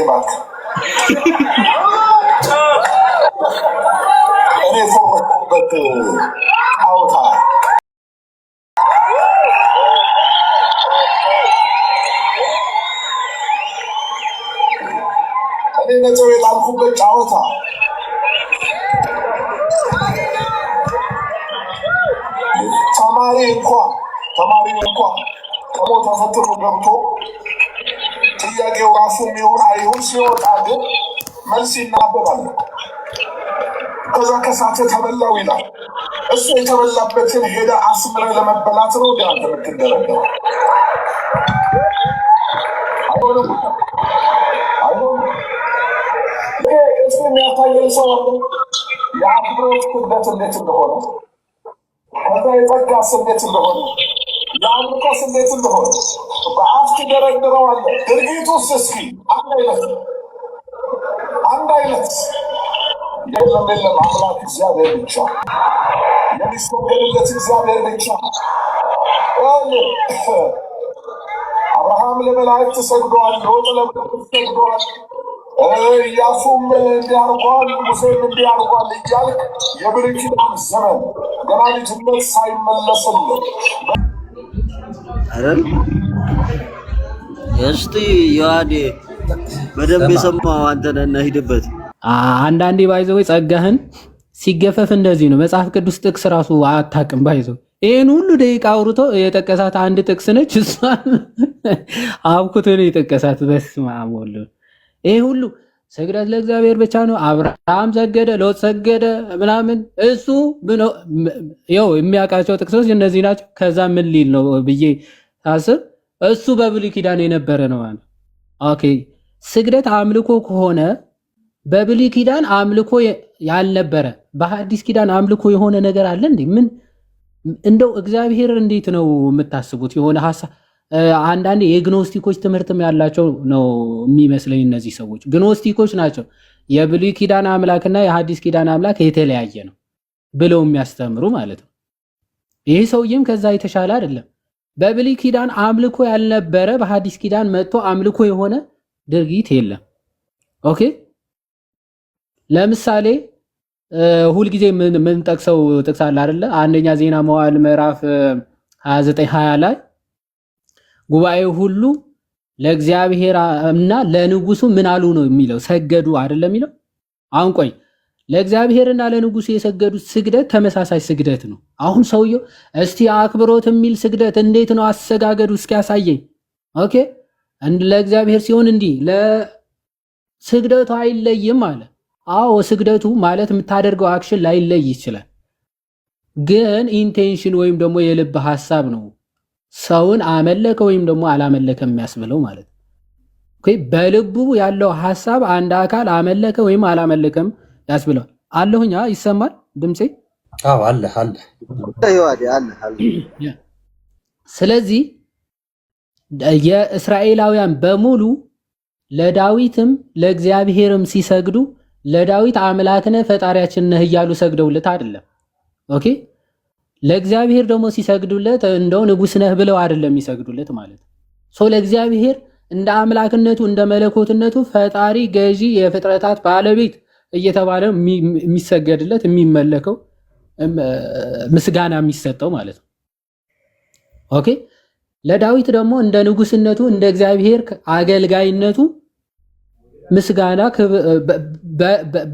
ባክ እኔ ፎከስኩበት አውታ እኔ ነጥብ የጣልኩበት ጫወታ ተማሪ እንኳን ከሞት ተፈትኖ ገብቶ ጥያቄው ራሱ የሚሆን አይሁን ሲወጣ ግን መልስ ይናበባል። ከዛ ከሳተ ተበላው ይላል። እሱ የተበላበትን ሄደ አስምረ ለመበላት ነው እንዲ አንተ የምትደረገው። አይሆንም። እሱ የሚያታየን ሰው የአክብሮት ክብደት እንዴት እንደሆነ ከዛ የጸጋ ስሜት እንደሆነ የአምልኮ ስሜት እንደሆነ በአፍ ትደረድረዋለህ። ድርጊቱስ እስኪ አንድ አይነት የለም አምላክ እግዚአብሔር ብቻ የሚሰገድለት እግዚአብሔር ብቻ። አብርሃም ለመላእክት ሰግዷል፣ ሎጥ ለመላእክት ሰግዷል፣ ኢያሱም እንዲያርጓል፣ ሙሴም እንዲያርጓል እያልክ የብሉይ ኪዳን ዘመን ገና ልጅነት ሳይመለስልን አይደል? እስቲ ዮሐዴ በደንብ የሰማው አንተ ነህ፣ ሂድበት። አንዳንዴ ባይዘው ጸጋህን ሲገፈፍ እንደዚህ ነው። መጽሐፍ ቅዱስ ጥቅስ ራሱ አታውቅም ባይዘው። ይሄን ሁሉ ደቂቃ አውርቶ የጠቀሳት አንድ ጥቅስ ነች። እሷን አብኩቶ ነው የጠቀሳት። በስመ አብ ወልድ። ይሄ ሁሉ ስግደት ለእግዚአብሔር ብቻ ነው። አብርሃም ሰገደ፣ ሎጥ ሰገደ ምናምን እሱ ይኸው የሚያውቃቸው ጥቅሶች እነዚህ ናቸው። ከዛ ምን ሊል ነው ብዬ ሳስብ እሱ በብሉይ ኪዳን የነበረ ነው ማለት። ኦኬ ስግደት አምልኮ ከሆነ በብሉይ ኪዳን አምልኮ ያልነበረ በሐዲስ ኪዳን አምልኮ የሆነ ነገር አለ እንዴ? ምን እንደው እግዚአብሔር እንዴት ነው የምታስቡት? የሆነ ሐሳብ አንዳንድ የግኖስቲኮች ትምህርትም ያላቸው ነው የሚመስለኝ። እነዚህ ሰዎች ግኖስቲኮች ናቸው። የብሉይ ኪዳን አምላክና የሐዲስ ኪዳን አምላክ የተለያየ ነው ብለው የሚያስተምሩ ማለት ነው። ይህ ሰውዬም ከዛ የተሻለ አይደለም። በብሉይ ኪዳን አምልኮ ያልነበረ በሐዲስ ኪዳን መጥቶ አምልኮ የሆነ ድርጊት የለም። ኦኬ ለምሳሌ ሁልጊዜ ምን ጠቅሰው ጥቅስ አለ አይደለ? አንደኛ ዜና መዋዕል ምዕራፍ 29:20 ላይ ጉባኤው ሁሉ ለእግዚአብሔር እና ለንጉሱ ምን አሉ ነው የሚለው? ሰገዱ አይደለም የሚለው። አሁን ቆይ ለእግዚአብሔርና ለንጉሱ የሰገዱት ስግደት ተመሳሳይ ስግደት ነው። አሁን ሰውየው እስቲ አክብሮት የሚል ስግደት እንዴት ነው አሰጋገዱ እስኪ ያሳየኝ። ኦኬ ለእግዚአብሔር ሲሆን እንዲህ ለስግደቱ አይለይም አለ። አዎ ስግደቱ ማለት የምታደርገው አክሽን ላይለይ ይችላል፣ ግን ኢንቴንሽን ወይም ደግሞ የልብ ሐሳብ ነው ሰውን አመለከ ወይም ደግሞ አላመለከ የሚያስብለው ማለት ነው። ኦኬ በልቡ ያለው ሐሳብ አንድ አካል አመለከ ወይም አላመለከም ያስብለው። አለሁኛ ይሰማል ድምጼ? አዎ አለ። ስለዚህ የእስራኤላውያን በሙሉ ለዳዊትም ለእግዚአብሔርም ሲሰግዱ ለዳዊት አምላክነ ፈጣሪያችን ነህ እያሉ ሰግደውለት አይደለም። ኦኬ ለእግዚአብሔር ደግሞ ሲሰግዱለት እንደው ንጉስ ነህ ብለው አይደለም የሚሰግዱለት ማለት ነው። ለእግዚአብሔር እንደ አምላክነቱ እንደ መለኮትነቱ ፈጣሪ፣ ገዢ፣ የፍጥረታት ባለቤት እየተባለ የሚሰገድለት የሚመለከው ምስጋና የሚሰጠው ማለት ነው። ኦኬ ለዳዊት ደግሞ እንደ ንጉስነቱ እንደ እግዚአብሔር አገልጋይነቱ ምስጋና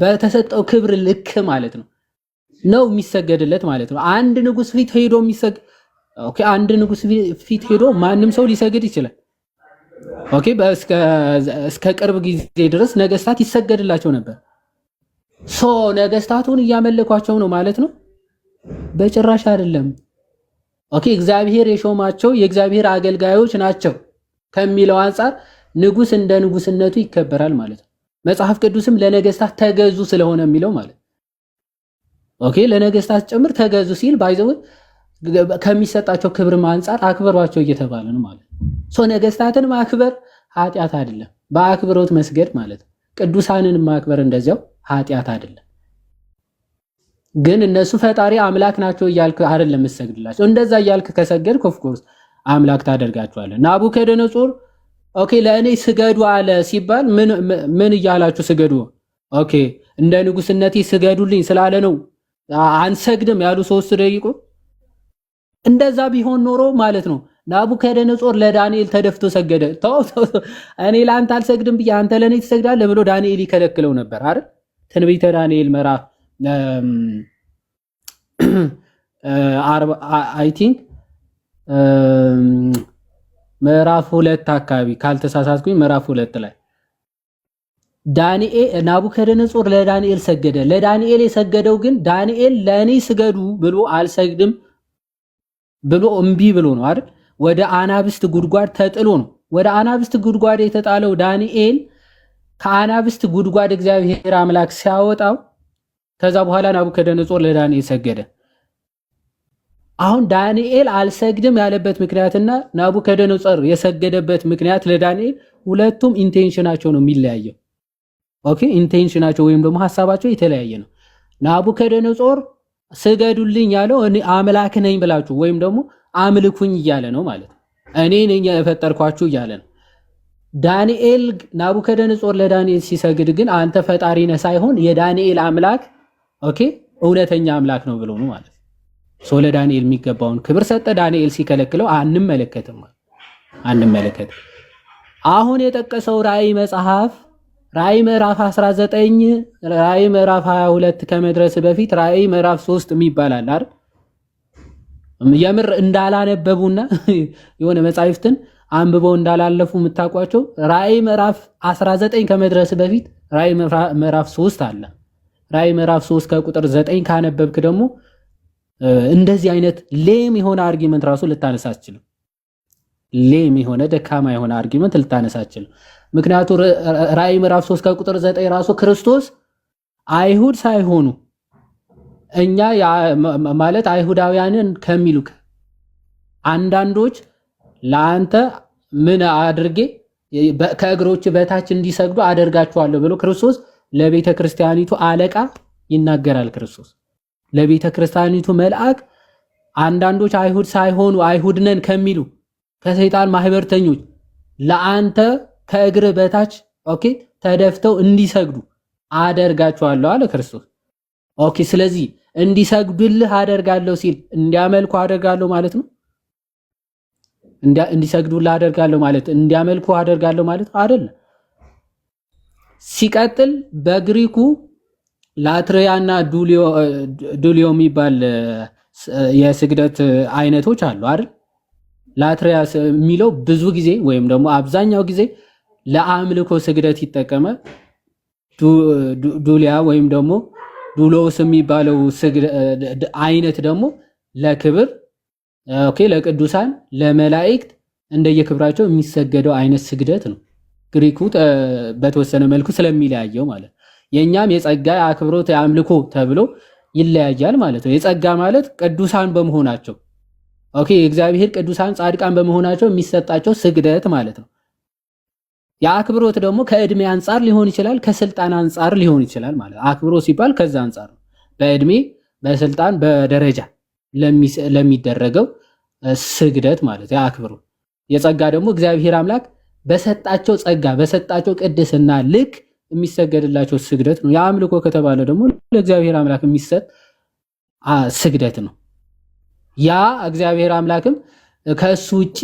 በተሰጠው ክብር ልክ ማለት ነው የሚሰገድለት ማለት ነው። አንድ ንጉስ ፊት ሄዶ አንድ ንጉስ ፊት ሄዶ ማንም ሰው ሊሰግድ ይችላል። ኦኬ እስከ ቅርብ ጊዜ ድረስ ነገስታት ይሰገድላቸው ነበር። ነገስታቱን እያመለኳቸው ነው ማለት ነው? በጭራሽ አይደለም። ኦኬ እግዚአብሔር የሾማቸው የእግዚአብሔር አገልጋዮች ናቸው ከሚለው አንጻር ንጉስ እንደ ንጉስነቱ ይከበራል ማለት ነው። መጽሐፍ ቅዱስም ለነገስታት ተገዙ ስለሆነ የሚለው ማለት ኦኬ ለነገስታት ጭምር ተገዙ ሲል ባይዘው ከሚሰጣቸው ክብርም አንጻር አክብሯቸው እየተባለ ነው ማለት ነው። ነገስታትን ማክበር ኃጢአት አይደለም፣ በአክብሮት መስገድ ማለት ነው። ቅዱሳንን ማክበር እንደዚያው ኃጢአት አይደለም። ግን እነሱ ፈጣሪ አምላክ ናቸው እያልክ አይደለም መስገድላቸው። እንደዛ እያልክ ከሰገድክ ኦፍ ኮርስ አምላክ ታደርጋቸዋለህ። ናቡከደነጾር ኦኬ ለእኔ ስገዱ አለ ሲባል ምን እያላችሁ ስገዱ? ኦኬ እንደ ንጉስነቴ ስገዱልኝ ስላለ ነው አንሰግድም ያሉ 3 ደቂቆ። እንደዛ ቢሆን ኖሮ ማለት ነው ናቡከደነጾር ለዳንኤል ተደፍቶ ሰገደ። ተው እኔ ለአንተ አልሰግድም ብዬ አንተ ለእኔ ትሰግዳለህ ብሎ ዳንኤል ይከለክለው ነበር አይደል? ትንቢተ ዳንኤል ምዕራፍ አይ ቲንክ ምዕራፍ 2 አካባቢ ካልተሳሳትኩኝ ምዕራፍ 2 ላይ ዳንኤል ናቡከደነጾር ለዳንኤል ሰገደ። ለዳንኤል የሰገደው ግን ዳንኤል ለእኔ ስገዱ ብሎ አልሰግድም ብሎ እምቢ ብሎ ነው አይደል? ወደ አናብስት ጉድጓድ ተጥሎ ነው። ወደ አናብስት ጉድጓድ የተጣለው ዳንኤል ከአናብስት ጉድጓድ እግዚአብሔር አምላክ ሲያወጣው ከዛ በኋላ ናቡከደነጾር ለዳንኤል ሰገደ። አሁን ዳንኤል አልሰግድም ያለበት ምክንያትና ናቡከደነጾር የሰገደበት ምክንያት ለዳንኤል ሁለቱም ኢንቴንሽናቸው ነው የሚለያየው። ኦኬ ኢንቴንሽናቸው ወይም ደግሞ ሐሳባቸው የተለያየ ነው። ናቡከደነጾር ስገዱልኝ ያለው እኔ አምላክ ነኝ ብላችሁ ወይም ደግሞ አምልኩኝ እያለ ነው ማለት ነው። እኔ ነኝ የፈጠርኳችሁ እያለ ነው። ዳንኤል ናቡከደነጾር ለዳንኤል ሲሰግድ ግን አንተ ፈጣሪ ነህ ሳይሆን የዳንኤል አምላክ ኦኬ እውነተኛ አምላክ ነው ብሎ ነው ማለት ነው። ለዳንኤል የሚገባውን ክብር ሰጠ። ዳንኤል ሲከለክለው አንመለከትም። አሁን የጠቀሰው ራእይ መጽሐፍ ራእይ ምዕራፍ 19 ራእይ ምዕራፍ 22 ከመድረስ በፊት ራእይ ምዕራፍ 3 የሚባል አለ አይደል? የምር እንዳላነበቡና የሆነ መጻሕፍትን አንብበው እንዳላለፉ የምታውቋቸው ራእይ ምዕራፍ 19 ከመድረስ በፊት ራእይ ምዕራፍ 3 አለ። ራእይ ምዕራፍ 3 ከቁጥር 9 ካነበብክ ደግሞ እንደዚህ አይነት ሌም የሆነ አርጊመንት ራሱ ልታነሳ አትችልም። ሌም የሆነ ደካማ የሆነ አርጊመንት ልታነሳ አትችልም። ምክንያቱም ራእይ ምዕራፍ 3 ከቁጥር 9 ራሱ ክርስቶስ አይሁድ ሳይሆኑ እኛ ማለት አይሁዳውያንን ከሚሉክ አንዳንዶች ለአንተ ምን አድርጌ ከእግሮች በታች እንዲሰግዱ አደርጋቸዋለሁ ብሎ ክርስቶስ ለቤተ ክርስቲያኒቱ አለቃ ይናገራል። ክርስቶስ ለቤተ ክርስቲያኒቱ መልአክ አንዳንዶች አይሁድ ሳይሆኑ አይሁድ ነን ከሚሉ ከሰይጣን ማህበርተኞች ለአንተ ከእግር በታች ኦኬ ተደፍተው እንዲሰግዱ አደርጋቸዋለሁ አለ ክርስቶስ። ኦኬ ስለዚህ እንዲሰግዱልህ አደርጋለሁ ሲል እንዲያመልኩ አደርጋለሁ ማለት ነው። እንዲሰግዱልህ አደርጋለሁ ማለት እንዲያመልኩ አደርጋለሁ ማለት አይደለም። ሲቀጥል በግሪኩ ላትሪያና ዱሊዮ የሚባል የስግደት አይነቶች አሉ አይደል? ላትሪያ የሚለው ብዙ ጊዜ ወይም ደግሞ አብዛኛው ጊዜ ለአምልኮ ስግደት ይጠቀማል። ዱሊያ ወይም ደግሞ ዱሎስ የሚባለው አይነት ደግሞ ለክብር ኦኬ ለቅዱሳን ለመላእክት እንደየክብራቸው የሚሰገደው አይነት ስግደት ነው። ግሪኩ በተወሰነ መልኩ ስለሚለያየው ማለት የኛም የጸጋ የአክብሮት የአምልኮ ተብሎ ይለያያል ማለት ነው። የጸጋ ማለት ቅዱሳን በመሆናቸው ኦኬ የእግዚአብሔር ቅዱሳን ጻድቃን በመሆናቸው የሚሰጣቸው ስግደት ማለት ነው። የአክብሮት ደግሞ ከእድሜ አንጻር ሊሆን ይችላል፣ ከስልጣን አንጻር ሊሆን ይችላል ማለት ነው። አክብሮት ሲባል ከዛ አንጻር ነው። በእድሜ በስልጣን በደረጃ ለሚደረገው ስግደት ማለት የአክብሮት። የጸጋ ደግሞ እግዚአብሔር አምላክ በሰጣቸው ጸጋ በሰጣቸው ቅድስና ልክ የሚሰገድላቸው ስግደት ነው። የአምልኮ ከተባለ ደግሞ ለእግዚአብሔር አምላክ የሚሰጥ ስግደት ነው። ያ እግዚአብሔር አምላክም ከሱ ውጪ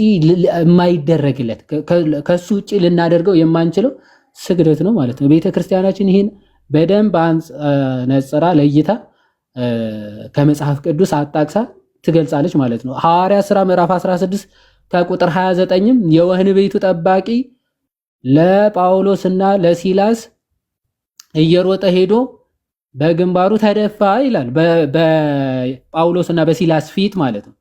የማይደረግለት ከሱ ውጪ ልናደርገው የማንችለው ስግደት ነው ማለት ነው። ቤተክርስቲያናችን ይህን በደንብ ነጽራ ለይታ ከመጽሐፍ ቅዱስ አጣቅሳ ትገልጻለች ማለት ነው። ሐዋርያ ሥራ ምዕራፍ 16 ከቁጥር 29ም የወህኒ ቤቱ ጠባቂ ለጳውሎስና ለሲላስ እየሮጠ ሄዶ በግንባሩ ተደፋ ይላል። በጳውሎስና በሲላስ ፊት ማለት ነው።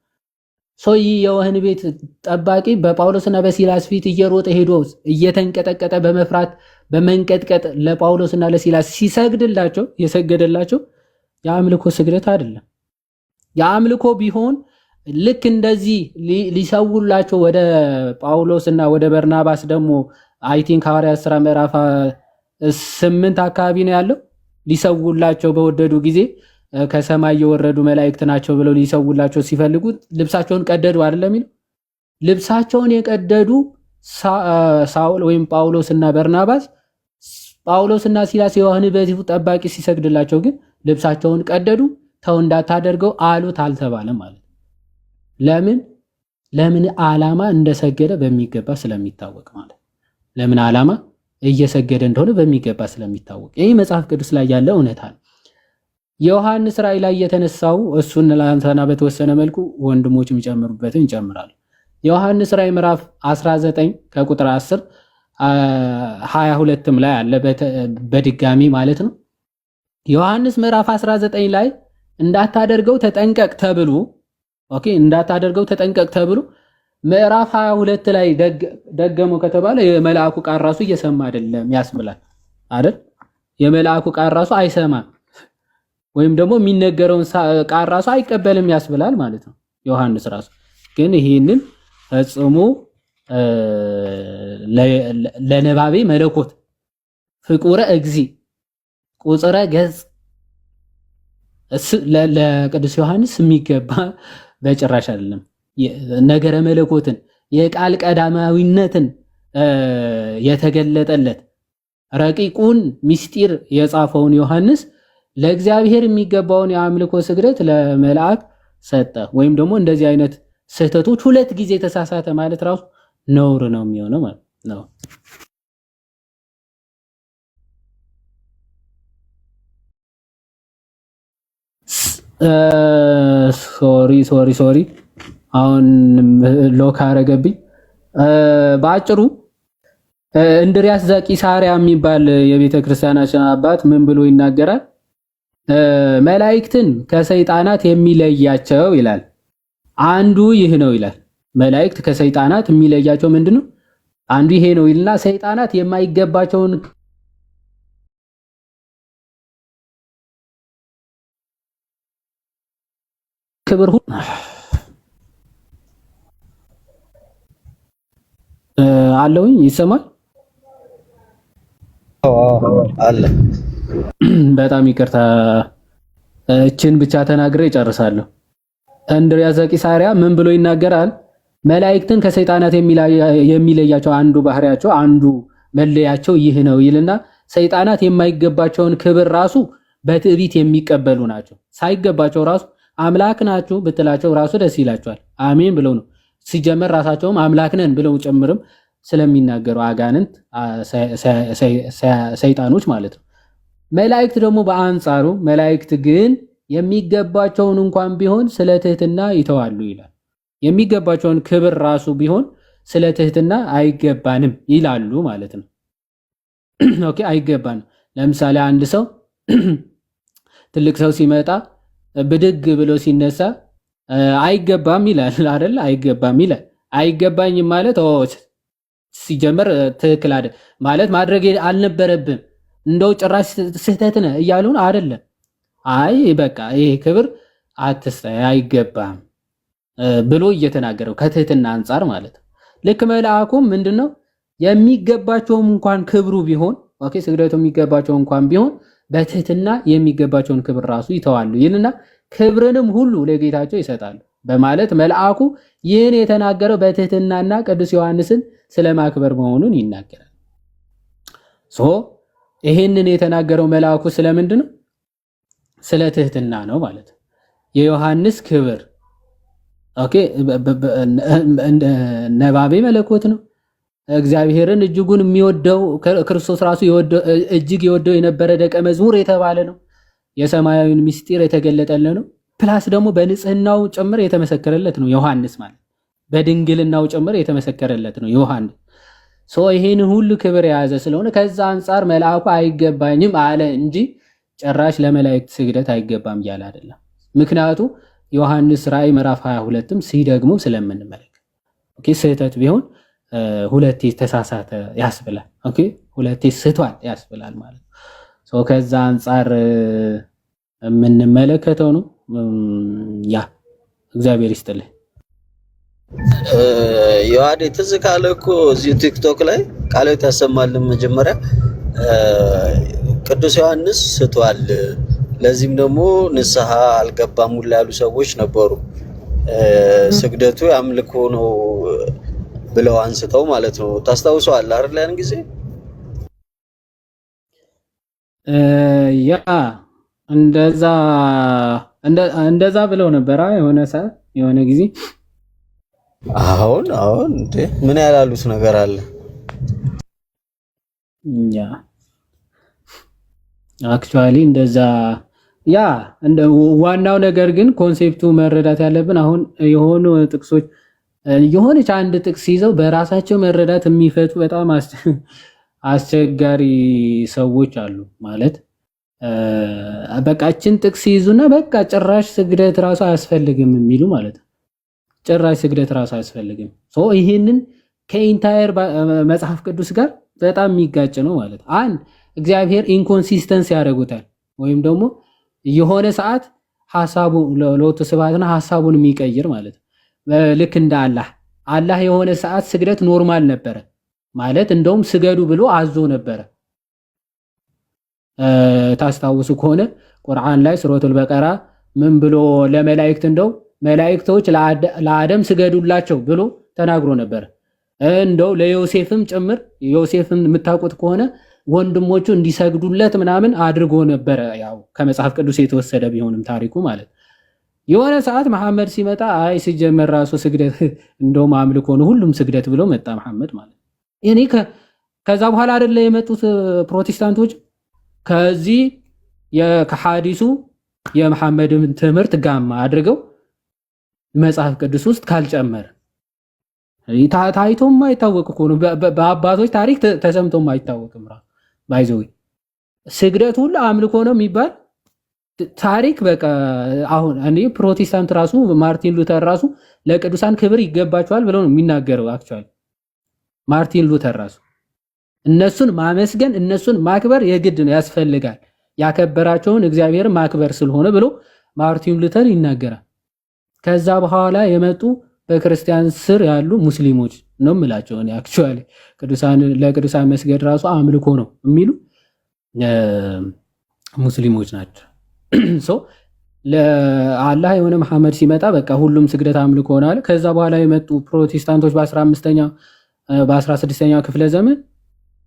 ይህ የወህኒ ቤት ጠባቂ በጳውሎስና በሲላስ ፊት እየሮጠ ሄዶ እየተንቀጠቀጠ በመፍራት በመንቀጥቀጥ ለጳውሎስና ለሲላስ ሲሰግድላቸው የሰገደላቸው የአምልኮ ስግደት አይደለም። የአምልኮ ቢሆን ልክ እንደዚህ ሊሰውላቸው ወደ ጳውሎስና ወደ በርናባስ ደግሞ አይ ቲንክ ሐዋርያት ሥራ ምዕራፍ 8 አካባቢ ነው ያለው። ሊሰውላቸው በወደዱ ጊዜ ከሰማይ የወረዱ መላእክት ናቸው ብለው ሊሰውላቸው ሲፈልጉ ልብሳቸውን ቀደዱ አይደለም የሚለው። ልብሳቸውን የቀደዱ ሳውል ወይም ጳውሎስና በርናባስ ጳውሎስና ሲላስ የወህኒ ቤቱ ጠባቂ ሲሰግድላቸው ግን ልብሳቸውን ቀደዱ፣ ተው እንዳታደርገው አሉት አልተባለም ማለት። ለምን ዓላማ እንደሰገደ በሚገባ ስለሚታወቅ ማለት። ለምን ዓላማ እየሰገደ እንደሆነ በሚገባ ስለሚታወቅ ይህ መጽሐፍ ቅዱስ ላይ ያለ እውነታ ነው። የዮሐንስ ራእይ ላይ የተነሳው እሱን ላንተና በተወሰነ መልኩ ወንድሞች የሚጨምሩበትን ይጨምራሉ። የዮሐንስ ራእይ ምዕራፍ 19 ከቁጥር 10 22ም ላይ አለ በድጋሚ ማለት ነው። ዮሐንስ ምዕራፍ 19 ላይ እንዳታደርገው ተጠንቀቅ ተብሎ እንዳታደርገው ተጠንቀቅ ተብሎ ምዕራፍ 22 ላይ ደገሞ ከተባለ የመልአኩ ቃል ራሱ እየሰማ አይደለም ያስብላል አይደል? የመልአኩ ቃል ራሱ አይሰማም ወይም ደግሞ የሚነገረውን ቃል ራሱ አይቀበልም ያስብላል ማለት ነው። ዮሐንስ ራሱ ግን ይሄንን ፈጽሞ ለነባቤ መለኮት ፍቁረ እግዚ ቁጽረ ገጽ ለቅዱስ ዮሐንስ የሚገባ በጭራሽ አይደለም። ነገረ መለኮትን የቃል ቀዳማዊነትን የተገለጠለት ረቂቁን ምስጢር የጻፈውን ዮሐንስ ለእግዚአብሔር የሚገባውን የአምልኮ ስግደት ለመልአክ ሰጠ። ወይም ደግሞ እንደዚህ አይነት ስህተቶች ሁለት ጊዜ ተሳሳተ ማለት ራሱ ነውር ነው የሚሆነው ማለት ነው። ሶሪ አሁን ሎክ አረገብኝ። በአጭሩ እንድሪያስ ዘቂሳርያ የሚባል የቤተ ክርስቲያናችን አባት ምን ብሎ ይናገራል? መላእክትን ከሰይጣናት የሚለያቸው ይላል አንዱ ይህ ነው ይላል። መላእክት ከሰይጣናት የሚለያቸው ምንድነው? አንዱ ይሄ ነው ይልና ሰይጣናት የማይገባቸውን ክብር ሁሉ አለውኝ ይሰማል አለ። በጣም ይቅርታ እችን ብቻ ተናግሬ እጨርሳለሁ። እንድሪያስ ዘቂሳርያ ምን ብሎ ይናገራል? መላእክትን ከሰይጣናት የሚለያቸው አንዱ ባህሪያቸው አንዱ መለያቸው ይህ ነው ይልና ሰይጣናት የማይገባቸውን ክብር ራሱ በትዕቢት የሚቀበሉ ናቸው። ሳይገባቸው ራሱ አምላክ ናችሁ ብትላቸው ራሱ ደስ ይላቸዋል። አሜን ብለው ነው ሲጀመር ራሳቸውም አምላክ ነን ብለው ጭምርም ስለሚናገሩ አጋንንት ሰይጣኖች ማለት ነው። መላእክት ደግሞ በአንጻሩ መላእክት ግን የሚገባቸውን እንኳን ቢሆን ስለ ትህትና ይተዋሉ ይላል። የሚገባቸውን ክብር ራሱ ቢሆን ስለ ትህትና አይገባንም ይላሉ ማለት ነው። ኦኬ አይገባንም። ለምሳሌ አንድ ሰው ትልቅ ሰው ሲመጣ ብድግ ብሎ ሲነሳ አይገባም ይላል አይደል? አይገባም ይላል። አይገባኝም ማለት ሲጀመር ትክክል አይደል ማለት ማድረግ አልነበረብም እንደው ጭራሽ ስህተት ነህ እያሉን አይደለም። አይ በቃ ይሄ ክብር አትስጠኝ አይገባም ብሎ እየተናገረው ከትህትና አንጻር ማለት ነው። ልክ መልአኩም ምንድነው የሚገባቸውም እንኳን ክብሩ ቢሆን ስግደቱ የሚገባቸው እንኳን ቢሆን በትህትና የሚገባቸውን ክብር ራሱ ይተዋሉ ይልና ክብርንም ሁሉ ለጌታቸው ይሰጣሉ በማለት መልአኩ ይህን የተናገረው በትህትናና ቅዱስ ዮሐንስን ስለማክበር መሆኑን ይናገራል። ይህንን የተናገረው መልአኩ ስለምንድን ነው? ስለ ትህትና ነው ማለት ነው። የዮሐንስ ክብር ነባቤ መለኮት ነው። እግዚአብሔርን እጅጉን የሚወደው ክርስቶስ ራሱ እጅግ የወደው የነበረ ደቀ መዝሙር የተባለ ነው። የሰማያዊን ምስጢር የተገለጠለት ነው። ፕላስ ደግሞ በንጽህናው ጭምር የተመሰከረለት ነው ዮሐንስ ማለት በድንግልናው ጭምር የተመሰከረለት ነው ዮሐንስ። ይሄን ሁሉ ክብር የያዘ ስለሆነ ከዛ አንጻር መልአኩ አይገባኝም አለ እንጂ ጭራሽ ለመላእክት ስግደት አይገባም እያለ አይደለም። ምክንያቱ ዮሐንስ ራእይ ምዕራፍ 22ም ሲደግሙ ስለምንመለከት ስህተት ቢሆን ሁለቴ ተሳሳተ ያስብላል። ሁለቴ ስቷል ያስብላል ማለት ነው። ከዛ አንጻር የምንመለከተው ነው። ያ እግዚአብሔር ይስጥልህ። ዮሐዴ ትዝ ካለ እኮ እዚህ ቲክቶክ ላይ ቃል ታሰማልን መጀመሪያ ቅዱስ ዮሐንስ ስቷል፣ ለዚህም ደግሞ ንስሐ አልገባም ያሉ ሰዎች ነበሩ። ስግደቱ ያምልኮ ነው ብለው አንስተው ማለት ነው። ታስታውሰዋለህ አይደል? ያን ጊዜ ያ እንደዛ እንደዛ ብለው ነበር የሆነ ሰዓት የሆነ ጊዜ። አሁን እንዴ ምን ያላሉት ነገር አለ? ያ አክቹአሊ እንደዛ ያ ዋናው ነገር ግን ኮንሴፕቱ መረዳት ያለብን አሁን የሆኑ ጥቅሶች የሆነች አንድ ጥቅስ ይዘው በራሳቸው መረዳት የሚፈቱ በጣም አስቸጋሪ ሰዎች አሉ። ማለት በቃችን ጥቅስ ይዙና በቃ ጭራሽ ስግደት ራሱ አያስፈልግም የሚሉ ማለት ነው። ጭራሽ ስግደት ራሱ አያስፈልግም። ይሄንን ከኢንታየር መጽሐፍ ቅዱስ ጋር በጣም የሚጋጭ ነው ማለት አንድ እግዚአብሔር ኢንኮንሲስተንስ ያደርጉታል ወይም ደግሞ የሆነ ሰዓት ሐሳቡ ለወጥ ስብሐትና ሐሳቡን የሚቀይር ማለት ነው። ልክ እንደ አላህ የሆነ ሰዓት ስግደት ኖርማል ነበረ ማለት እንደውም ስገዱ ብሎ አዞ ነበረ። ታስታውሱ ከሆነ ቁርአን ላይ ሱረቱል በቀራ ምን ብሎ ለመላእክት እንደው መላእክቶች ለአደም ስገዱላቸው ብሎ ተናግሮ ነበር። እንደው ለዮሴፍም ጭምር ዮሴፍም የምታውቁት ከሆነ ወንድሞቹ እንዲሰግዱለት ምናምን አድርጎ ነበረ። ያው ከመጽሐፍ ቅዱስ የተወሰደ ቢሆንም ታሪኩ ማለት የሆነ ሰዓት መሐመድ ሲመጣ አይ ሲጀመር ራሱ ስግደት እንደውም አምልኮ ነው ሁሉም ስግደት ብሎ መጣ መሐመድ ማለት እኔ ከዛ በኋላ አይደለ የመጡት ፕሮቴስታንቶች ከዚህ ከሐዲሱ የመሐመድን ትምህርት ጋማ አድርገው መጽሐፍ ቅዱስ ውስጥ ካልጨመረ ታይቶም አይታወቅ እኮ ነው። በአባቶች ታሪክ ተሰምቶም አይታወቅም። ባይዘው ስግደት ሁሉ አምልኮ ነው የሚባል ታሪክ በቃ አሁን እኔ ፕሮቴስታንት ራሱ ማርቲን ሉተር ራሱ ለቅዱሳን ክብር ይገባቸዋል ብለው ነው የሚናገረው። አክቹአሊ ማርቲን ሉተር ራሱ እነሱን ማመስገን እነሱን ማክበር የግድ ነው ያስፈልጋል፣ ያከበራቸውን እግዚአብሔር ማክበር ስለሆነ ብሎ ማርቲን ሉተር ይናገራል። ከዛ በኋላ የመጡ በክርስቲያን ስር ያሉ ሙስሊሞች ነው የምላቸው እኔ አክቹአሊ ለቅዱሳን መስገድ ራሱ አምልኮ ነው የሚሉ ሙስሊሞች ናቸው። ለአላህ የሆነ መሐመድ ሲመጣ በቃ ሁሉም ስግደት አምልኮ ሆናል። ከዛ በኋላ የመጡ ፕሮቴስታንቶች በ16ኛው ክፍለ ዘመን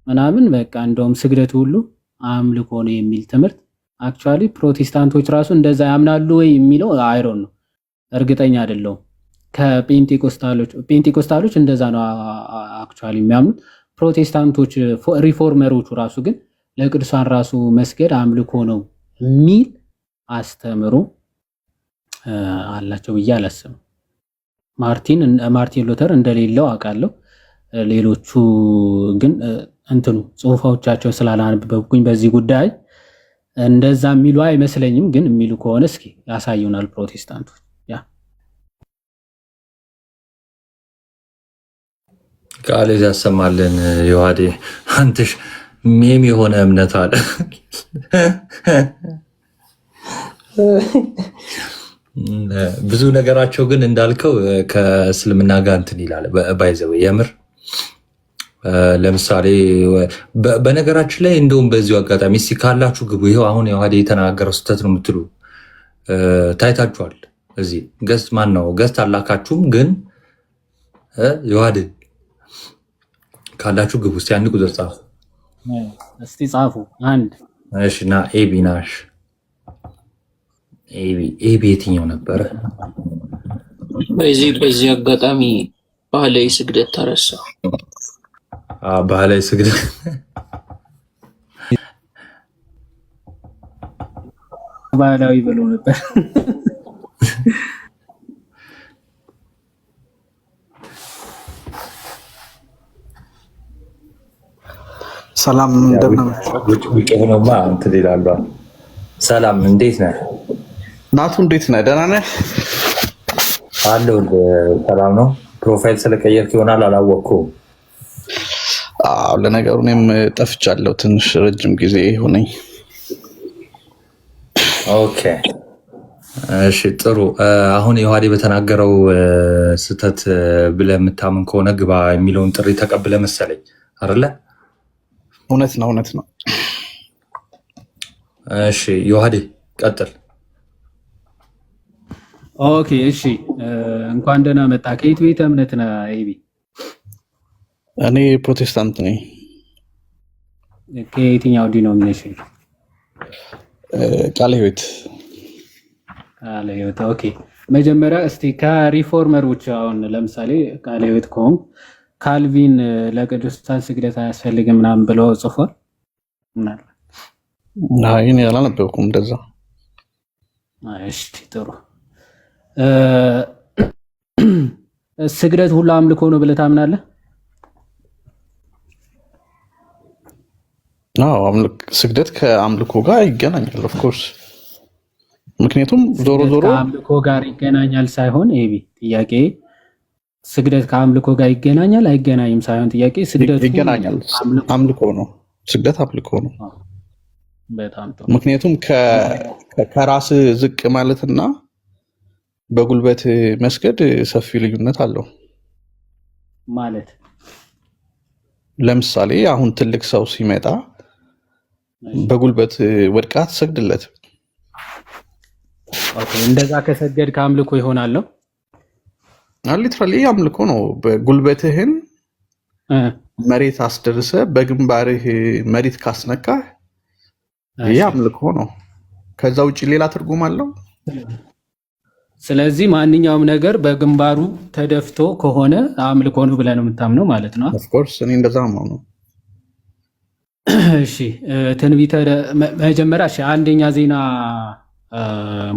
ምናምን በቃ እንደውም ስግደት ሁሉ አምልኮ ነው የሚል ትምህርት አክቹአሊ ፕሮቴስታንቶች ራሱ እንደዛ ያምናሉ ወይ የሚለው አይሮን ነው እርግጠኛ አይደለሁም። ፔንቴኮስታሎች እንደዛ ነው አክቹአሊ የሚያምኑት። ፕሮቴስታንቶች ሪፎርመሮቹ ራሱ ግን ለቅዱሳን ራሱ መስገድ አምልኮ ነው የሚል አስተምሮ አላቸው ብዬ አላስብም። ማርቲን ሉተር እንደሌለው አውቃለሁ። ሌሎቹ ግን ጽሁፎቻቸው ስላላነበብኩኝ በዚህ ጉዳይ እንደዛ የሚሉ አይመስለኝም። ግን የሚሉ ከሆነ እስኪ ያሳዩናል ፕሮቴስታንቶች። ቃል ያሰማልን። ዮሐዴ አንተሽ ሜም የሆነ እምነት አለ። ብዙ ነገራቸው ግን እንዳልከው ከእስልምና ጋር እንትን ይላል። ባይዘው የምር ለምሳሌ በነገራችን ላይ እንደውም በዚሁ አጋጣሚ እስኪ ካላችሁ ግቡ። ይኸው አሁን ዮሐዴ የተናገረው ስህተት ነው የምትሉ ታይታችኋል። እዚህ ገስት ማን ነው ገስት አላካችሁም፣ ግን ዮሐዴ ካላችሁ ግቡ። እስቲ አንድ ቁጥር ጻፉ። እስቲ ጻፉ አንድ። እሺ እና ኤቢ ናሽ ኤቢ የትኛው ነበረ? በዚህ አጋጣሚ ባህላዊ ስግደት ተረሳ። ባህላዊ ስግደት ባህላዊ ብሎ ነበር። ሰላም እንደምን ውጭ ሆኖማ እንትን ይላሉ። ሰላም እንዴት ነህ ናቱ? እንዴት ነህ? ደህና ነህ? አለሁ። ሰላም ነው። ፕሮፋይል ስለቀየርክ ይሆናል አላወቅኩም። አዎ ለነገሩ እኔም ጠፍቻለሁ፣ ትንሽ ረጅም ጊዜ ሆነኝ። ኦኬ እሺ ጥሩ። አሁን ዮሐዴ በተናገረው ስህተት ብለህ የምታምን ከሆነ ግባ የሚለውን ጥሪ ተቀብለ መሰለኝ አይደለ? እውነት ነው። እሺ ዮሐዴ ቀጥል። ኦኬ እሺ፣ እንኳን ደህና መጣ። ከየት ቤተ እምነት ነህ ኤቢ? እኔ ፕሮቴስታንት ነኝ። ከየትኛው ዲኖሚኔሽን? ቃለ ሕይወት። ቃለ ሕይወት። ኦኬ። መጀመሪያ እስቲ ከሪፎርመሮች አሁን ለምሳሌ ቃለ ሕይወት ከሆኑ ካልቪን ለቅዱሳን ስግደት አያስፈልግም ምናምን ብለው ጽፏል። አይ እኔ አላነበብኩም እንደዛ። እሺ ጥሩ። ስግደት ሁሉ አምልኮ ነው ብለህ ታምናለህ? አዎ ስግደት ከአምልኮ ጋር ይገናኛል ኦፍ ኮርስ። ምክንያቱም ዞሮ ከአምልኮ ጋር ይገናኛል ሳይሆን ኤቢ ጥያቄ ስግደት ከአምልኮ ጋር ይገናኛል አይገናኝም ሳይሆን ጥያቄ ስግደት ይገናኛል። አምልኮ ነው። ስግደት አምልኮ ነው። በጣም ጥሩ። ምክንያቱም ከራስ ዝቅ ማለትና በጉልበት መስገድ ሰፊ ልዩነት አለው። ማለት ለምሳሌ አሁን ትልቅ ሰው ሲመጣ በጉልበት ወድቃ ትሰግድለት። ኦኬ እንደዛ ከሰገድ ከአምልኮ ይሆናል ነው? ሊትራሊ አምልኮ ነው። በጉልበትህን መሬት አስደርሰ በግንባርህ መሬት ካስነካ ይህ አምልኮ ነው። ከዛ ውጭ ሌላ ትርጉም አለው? ስለዚህ ማንኛውም ነገር በግንባሩ ተደፍቶ ከሆነ አምልኮ ነው ብለህ ነው የምታምነው ማለት ነው? ኦፍ ኮርስ እኔ እንደዛ ነው። እሺ ትንቢተ መጀመሪያ አንደኛ ዜና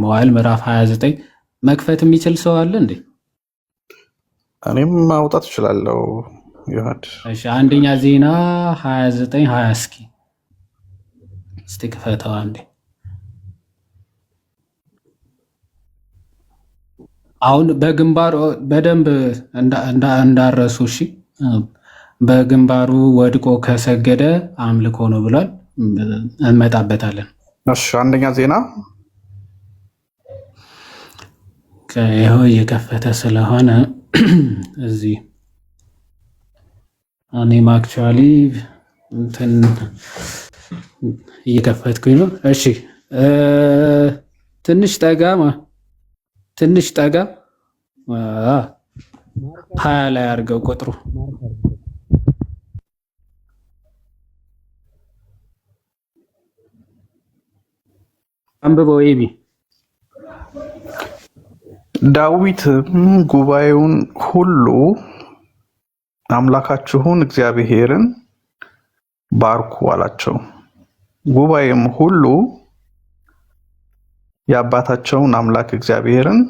መዋዕል ምዕራፍ 29 መክፈት የሚችል ሰው አለ እንዴ? እኔም ማውጣት እችላለሁ። ይሁድ እሺ አንደኛ ዜና 29 20 እስኪ ክፈተው አንዴ። አሁን በግንባሩ በደንብ እንዳረሱ እሺ። በግንባሩ ወድቆ ከሰገደ አምልኮ ነው ብሏል። እንመጣበታለን። እሺ አንደኛ ዜና ይኸው እየከፈተ ስለሆነ እዚህ እኔም አክቹዋሊ እንትን እየከፈትኩኝ ነው። እሺ ትንሽ ጠጋ 20 ላይ አድርገው ቁጥሩ አንብበው ኤቢ። ዳዊትም ጉባኤውን ሁሉ አምላካችሁን እግዚአብሔርን ባርኩ አላቸው። ጉባኤም ሁሉ የአባታቸውን አምላክ እግዚአብሔርን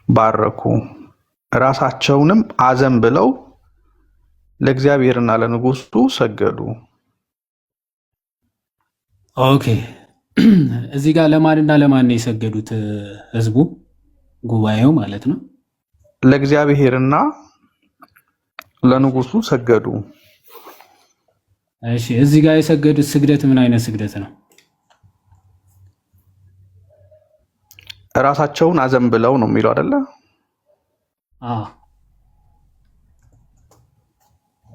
ባረኩ፣ ራሳቸውንም አዘንብለው ለእግዚአብሔርና ለንጉሱ ሰገዱ። ኦኬ እዚህ ጋር ለማንና ለማን ነው የሰገዱት? ህዝቡ ጉባኤው ማለት ነው። ለእግዚአብሔርና ለንጉሱ ሰገዱ። እሺ እዚህ ጋር የሰገዱት ስግደት ምን አይነት ስግደት ነው? ራሳቸውን አዘንብለው ነው የሚለው አይደለ?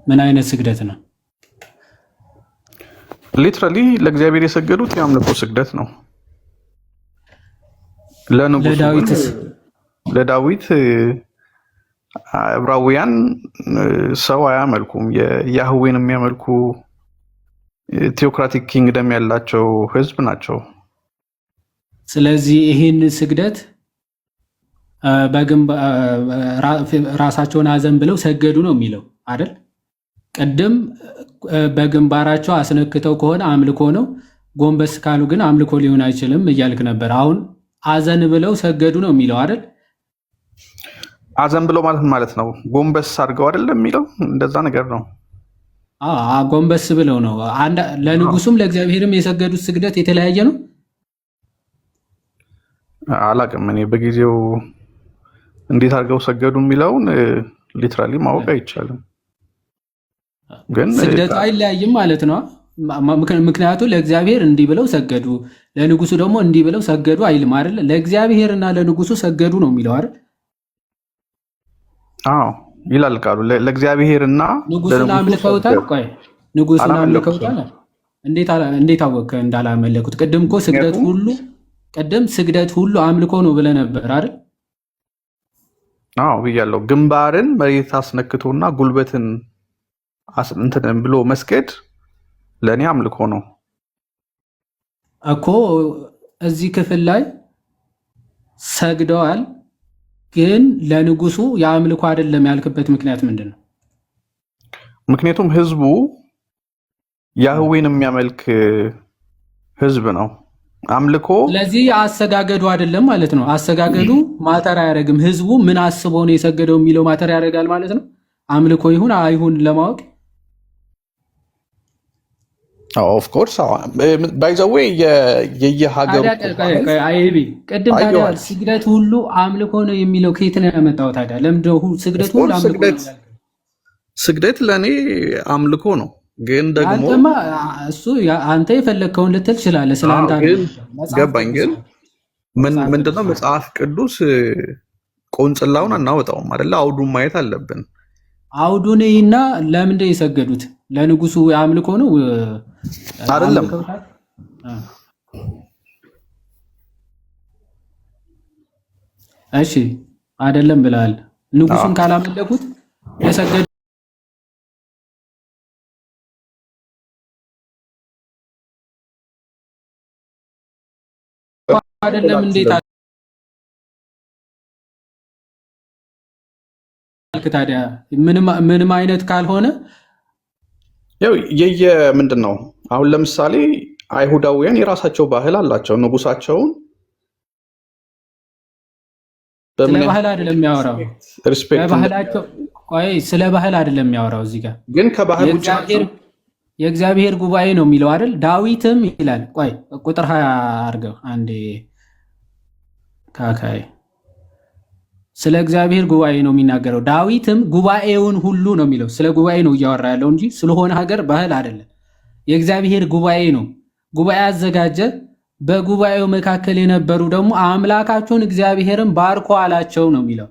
ምን አይነት ስግደት ነው? ሊትራሊ ለእግዚአብሔር የሰገዱት የአምልኮ ስግደት ነው። ለዳዊት ዕብራውያን ሰው አያመልኩም። የያህዌን የሚያመልኩ ቴዎክራቲክ ኪንግደም ያላቸው ህዝብ ናቸው። ስለዚህ ይህን ስግደት ራሳቸውን አዘንብለው ሰገዱ ነው የሚለው አይደል? ቅድም በግንባራቸው አስነክተው ከሆነ አምልኮ ነው፣ ጎንበስ ካሉ ግን አምልኮ ሊሆን አይችልም እያልክ ነበር። አሁን አዘን ብለው ሰገዱ ነው የሚለው አይደል? አዘን ብለው ማለት ነው ጎንበስ አድርገው አይደለም የሚለው እንደዛ ነገር ነው። ጎንበስ ብለው ነው። ለንጉሱም ለእግዚአብሔርም የሰገዱት ስግደት የተለያየ ነው። አላቅም እኔ በጊዜው እንዴት አድርገው ሰገዱ የሚለውን ሊትራሊ ማወቅ አይቻልም። ግን ስግደቱ አይለያይም ማለት ነው። ምክንያቱም ለእግዚአብሔር እንዲህ ብለው ሰገዱ፣ ለንጉሱ ደግሞ እንዲህ ብለው ሰገዱ አይልም አይደል? ለእግዚአብሔርና ለንጉሱ ሰገዱ ነው የሚለው አይደል? አዎ ይላል ቃሉ። ለእግዚአብሔርና ንጉሱን አምልከውታል። ቆይ ንጉሱን አምልከውታል። እንዴት አወቀ እንዳላመለኩት? ቅድም እኮ ስግደት ሁሉ አምልኮ ነው ብለህ ነበር አይደል? አዎ ብያለሁ። ግንባርን መሬት አስነክቶና ጉልበትን እንትን ብሎ መስገድ ለእኔ አምልኮ ነው እኮ። እዚህ ክፍል ላይ ሰግደዋል፣ ግን ለንጉሱ የአምልኮ አይደለም ያልክበት ምክንያት ምንድን ነው? ምክንያቱም ህዝቡ ያህዌን የሚያመልክ ህዝብ ነው። አምልኮ ስለዚህ አሰጋገዱ አይደለም ማለት ነው። አሰጋገዱ ማተር አያደርግም። ህዝቡ ምን አስቦ ነው የሰገደው የሚለው ማተር ያደርጋል ማለት ነው። አምልኮ ይሁን አይሁን ለማወቅ ኦፍ ኮርስ ባይ ዘ ዌይ የየሀገሩ ቅድም ታዲያ ስግደት ሁሉ አምልኮ ነው የሚለው ከየት ነው ያመጣው ታዲያ? ለምንድነው ስግደት ሁሉ አምልኮ ነው? ስግደት ለእኔ አምልኮ ነው። ግን ደግሞ እሱ አንተ የፈለግከውን ልትል ትችላለህ። ስለአንተ ገባኝ። ግን ምንድነው መጽሐፍ ቅዱስ ቆንጽላውን አናወጣውም አይደለ? አውዱን ማየት አለብን። አውዱን እና ለምንድን የሰገዱት? ለንጉሱ አምልኮ ነው አይደለም? እሺ አይደለም ብለሃል። ንጉሱን ካላመለኩት የሰገዱ አይደለም። እንዴት አልክ ታዲያ? ምንም አይነት ካልሆነ ያው ምንድን ነው አሁን ለምሳሌ አይሁዳውያን የራሳቸው ባህል አላቸው። ንጉሳቸውን ስለ ባህል አይደለም የሚያወራው። በባህላቸው ስለ ባህል አይደለም የሚያወራው። እዚህ ጋር ግን ከባህል ውጭ የእግዚአብሔር ጉባኤ ነው የሚለው አይደል? ዳዊትም ይላል። ቆይ ቁጥር 20 አድርገው አንዴ ካካይ ስለ እግዚአብሔር ጉባኤ ነው የሚናገረው። ዳዊትም ጉባኤውን ሁሉ ነው የሚለው። ስለ ጉባኤ ነው እያወራ ያለው እንጂ ስለሆነ ሀገር ባህል አይደለም። የእግዚአብሔር ጉባኤ ነው። ጉባኤ አዘጋጀ። በጉባኤው መካከል የነበሩ ደግሞ አምላካቸውን እግዚአብሔርን ባርኮ አላቸው ነው የሚለው።